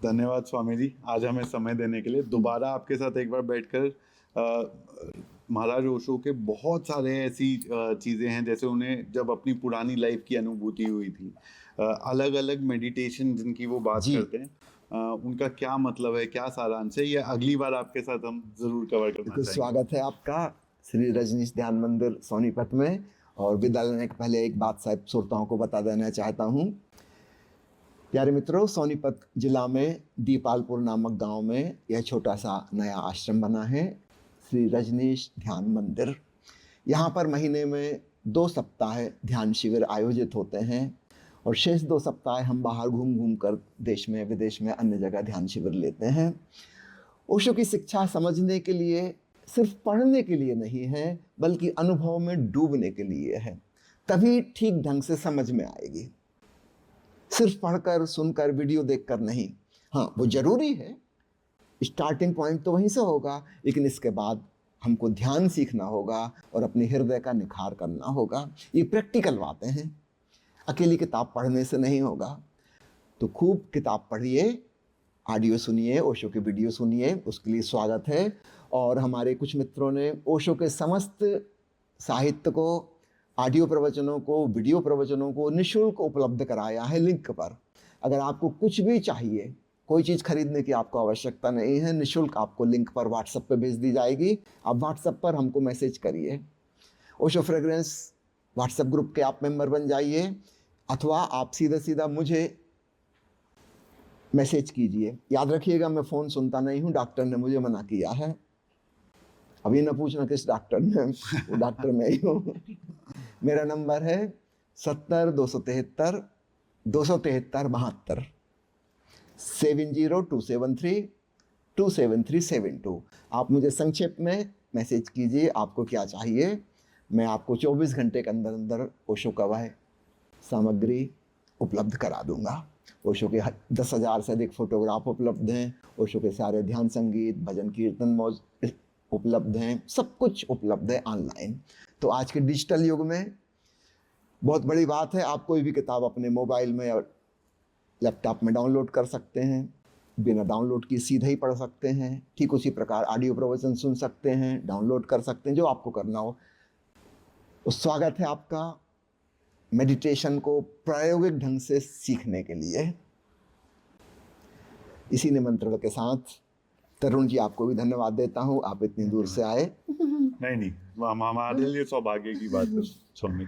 धन्यवाद स्वामी जी, आज हमें समय देने के लिए। दोबारा आपके साथ एक बार बैठकर महाराज ओशो के बहुत सारे ऐसी चीज़ें हैं, जैसे उन्हें जब अपनी पुरानी लाइफ की अनुभूति हुई थी, अलग अलग मेडिटेशन जिनकी वो बात करते हैं, उनका क्या मतलब है, क्या सारांश है, ये अगली बार आपके साथ हम जरूर कवर करना चाहेंगे। स्वागत है आपका श्री रजनीश ध्यान मंदिर सोनीपत में। और विदा लेने के पहले एक बात साहब श्रोताओं को बता देना चाहता हूँ। प्यारे मित्रों, सोनीपत जिला में दीपालपुर नामक गांव में यह छोटा सा नया आश्रम बना है, श्री रजनीश ध्यान मंदिर। यहाँ पर महीने में 2 सप्ताह ध्यान शिविर आयोजित होते हैं, और शेष 2 सप्ताह हम बाहर घूम घूम कर देश में विदेश में अन्य जगह ध्यान शिविर लेते हैं। ओशो की शिक्षा समझने के लिए, सिर्फ पढ़ने के लिए नहीं है, बल्कि अनुभव में डूबने के लिए है। तभी ठीक ढंग से समझ में आएगी। सिर्फ पढ़कर, सुनकर, वीडियो देखकर नहीं। हाँ, वो जरूरी है, स्टार्टिंग पॉइंट तो वहीं से होगा, लेकिन इसके बाद हमको ध्यान सीखना होगा और अपने हृदय का निखार करना होगा। ये प्रैक्टिकल बातें हैं, अकेली किताब पढ़ने से नहीं होगा। तो खूब किताब पढ़िए, ऑडियो सुनिए, ओशो के वीडियो सुनिए, उसके लिए स्वागत है। और हमारे कुछ मित्रों ने ओशो के समस्त साहित्य को ऑडियो प्रवचनों को, वीडियो प्रवचनों को निःशुल्क उपलब्ध कराया है लिंक पर। अगर आपको कुछ भी चाहिए, कोई चीज़ खरीदने की आपको आवश्यकता नहीं है, निःशुल्क आपको लिंक पर व्हाट्सएप पे भेज दी जाएगी। आप व्हाट्सएप पर हमको मैसेज करिए। ओशो फ्रेग्रेंस व्हाट्सएप ग्रुप के आप मेंबर बन जाइए, अथवा आप सीधा सीधा मुझे मैसेज कीजिए। याद रखिएगा, मैं फ़ोन सुनता नहीं हूँ, डॉक्टर ने मुझे मना किया है। अभी न पूछना किस डॉक्टर ने, वो डॉक्टर मैं ही हूँ। मेरा नंबर है 70 273 72 7027327372। आप मुझे संक्षेप में मैसेज कीजिए आपको क्या चाहिए। मैं आपको 24 घंटे के अंदर अंदर ओशो का वह सामग्री उपलब्ध करा दूंगा। ओशो के 10,000 से अधिक फोटोग्राफ उपलब्ध हैं। ओशो के सारे ध्यान संगीत, भजन कीर्तन मौज उपलब्ध हैं। सब कुछ उपलब्ध है ऑनलाइन। तो आज के डिजिटल युग में बहुत बड़ी बात है, आप कोई भी किताब अपने मोबाइल में या लैपटॉप में डाउनलोड कर सकते हैं, बिना डाउनलोड की सीधे ही पढ़ सकते हैं। ठीक उसी प्रकार ऑडियो प्रवचन सुन सकते हैं, डाउनलोड कर सकते हैं, जो आपको करना हो। तो स्वागत है आपका मेडिटेशन को प्रायोगिक ढंग से सीखने के लिए। इसी निमंत्रण के साथ तरुण जी, आपको भी धन्यवाद देता हूँ, आप इतनी दूर से आए। नहीं, हमारे लिए सौभाग्य की बात है स्वामी।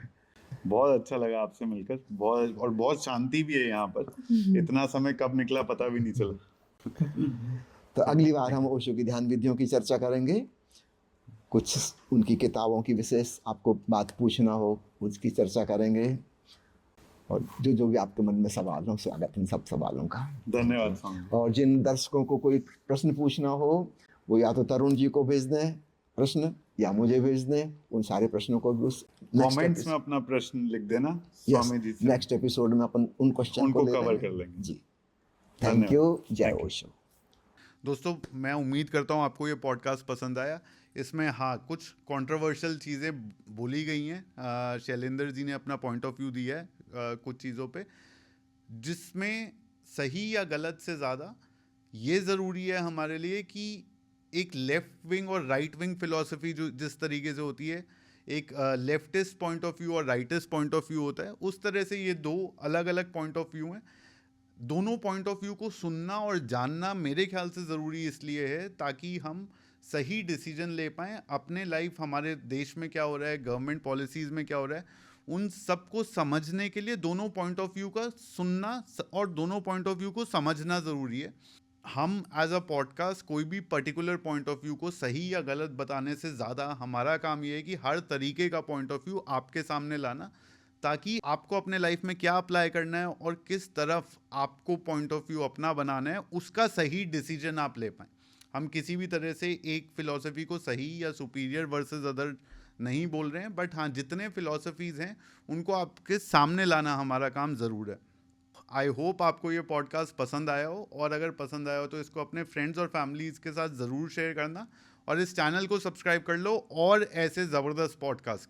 बहुत अच्छा लगा आपसे मिलकर, बहुत शांति भी है यहाँ पर। इतना समय कब निकला पता भी नहीं चला। तो अगली बार हम ओशो की ध्यान विधियों की चर्चा करेंगे। कुछ उनकी किताबों की विशेष आपको बात पूछना हो, उसकी चर्चा करेंगे। और जो भी आपके मन में सवाल हो, स्वागत इन सब सवालों का। धन्यवाद स्वामी। और जिन दर्शकों को कोई प्रश्न पूछना हो, वो या तो तरुण जी को भेज दें प्रश्न, या मुझे भेज दें। उन सारे प्रश्नों को भी उस कमेंट्स में अपना प्रश्न लिख देना स्वामी जी से। नेक्स्ट एपिसोड में अपन उन क्वेश्चन को कवर कर लेंगे जी। Thank you. जय ओशो। दोस्तों, मैं उम्मीद करता हूँ आपको ये पॉडकास्ट पसंद आया। इसमें हाँ, कुछ कंट्रोवर्शियल चीज़ें बोली गई हैं। शैलेंद्र जी ने अपना पॉइंट ऑफ व्यू दिया है कुछ चीज़ों पे, जिसमें सही या गलत से ज़्यादा ये ज़रूरी है हमारे लिए कि एक लेफ्ट विंग और राइट विंग फिलॉसफी जो जिस तरीके से होती है, एक लेफ्टिस्ट पॉइंट ऑफ व्यू और राइटिस्ट पॉइंट ऑफ व्यू होता है, उस तरह से ये दो अलग अलग पॉइंट ऑफ व्यू हैं। दोनों पॉइंट ऑफ व्यू को सुनना और जानना मेरे ख्याल से ज़रूरी इसलिए है ताकि हम सही डिसीजन ले पाएँ अपने लाइफ, हमारे देश में क्या हो रहा है, गवर्नमेंट पॉलिसीज़ में क्या हो रहा है, उन सब को समझने के लिए दोनों पॉइंट ऑफ व्यू का सुनना और दोनों पॉइंट ऑफ व्यू को समझना ज़रूरी है। हम एज अ पॉडकास्ट कोई भी पर्टिकुलर पॉइंट ऑफ व्यू को सही या गलत बताने से ज़्यादा हमारा काम ये है कि हर तरीके का पॉइंट ऑफ व्यू आपके सामने लाना, ताकि आपको अपने लाइफ में क्या अप्लाई करना है और किस तरफ आपको पॉइंट ऑफ व्यू अपना बनाना है, उसका सही डिसीजन आप ले पाएँ। हम किसी भी तरह से एक फ़िलॉसफी को सही या सुपीरियर वर्सेस अदर नहीं बोल रहे हैं, बट हाँ, जितने फ़िलॉसफीज़ हैं उनको आपके सामने लाना हमारा काम ज़रूर है। आई होप आपको ये पॉडकास्ट पसंद आया हो, और अगर पसंद आया हो तो इसको अपने फ्रेंड्स और फैमिलीज़ के साथ ज़रूर शेयर करना, और इस चैनल को सब्सक्राइब कर लो और ऐसे ज़बरदस्त पॉडकास्ट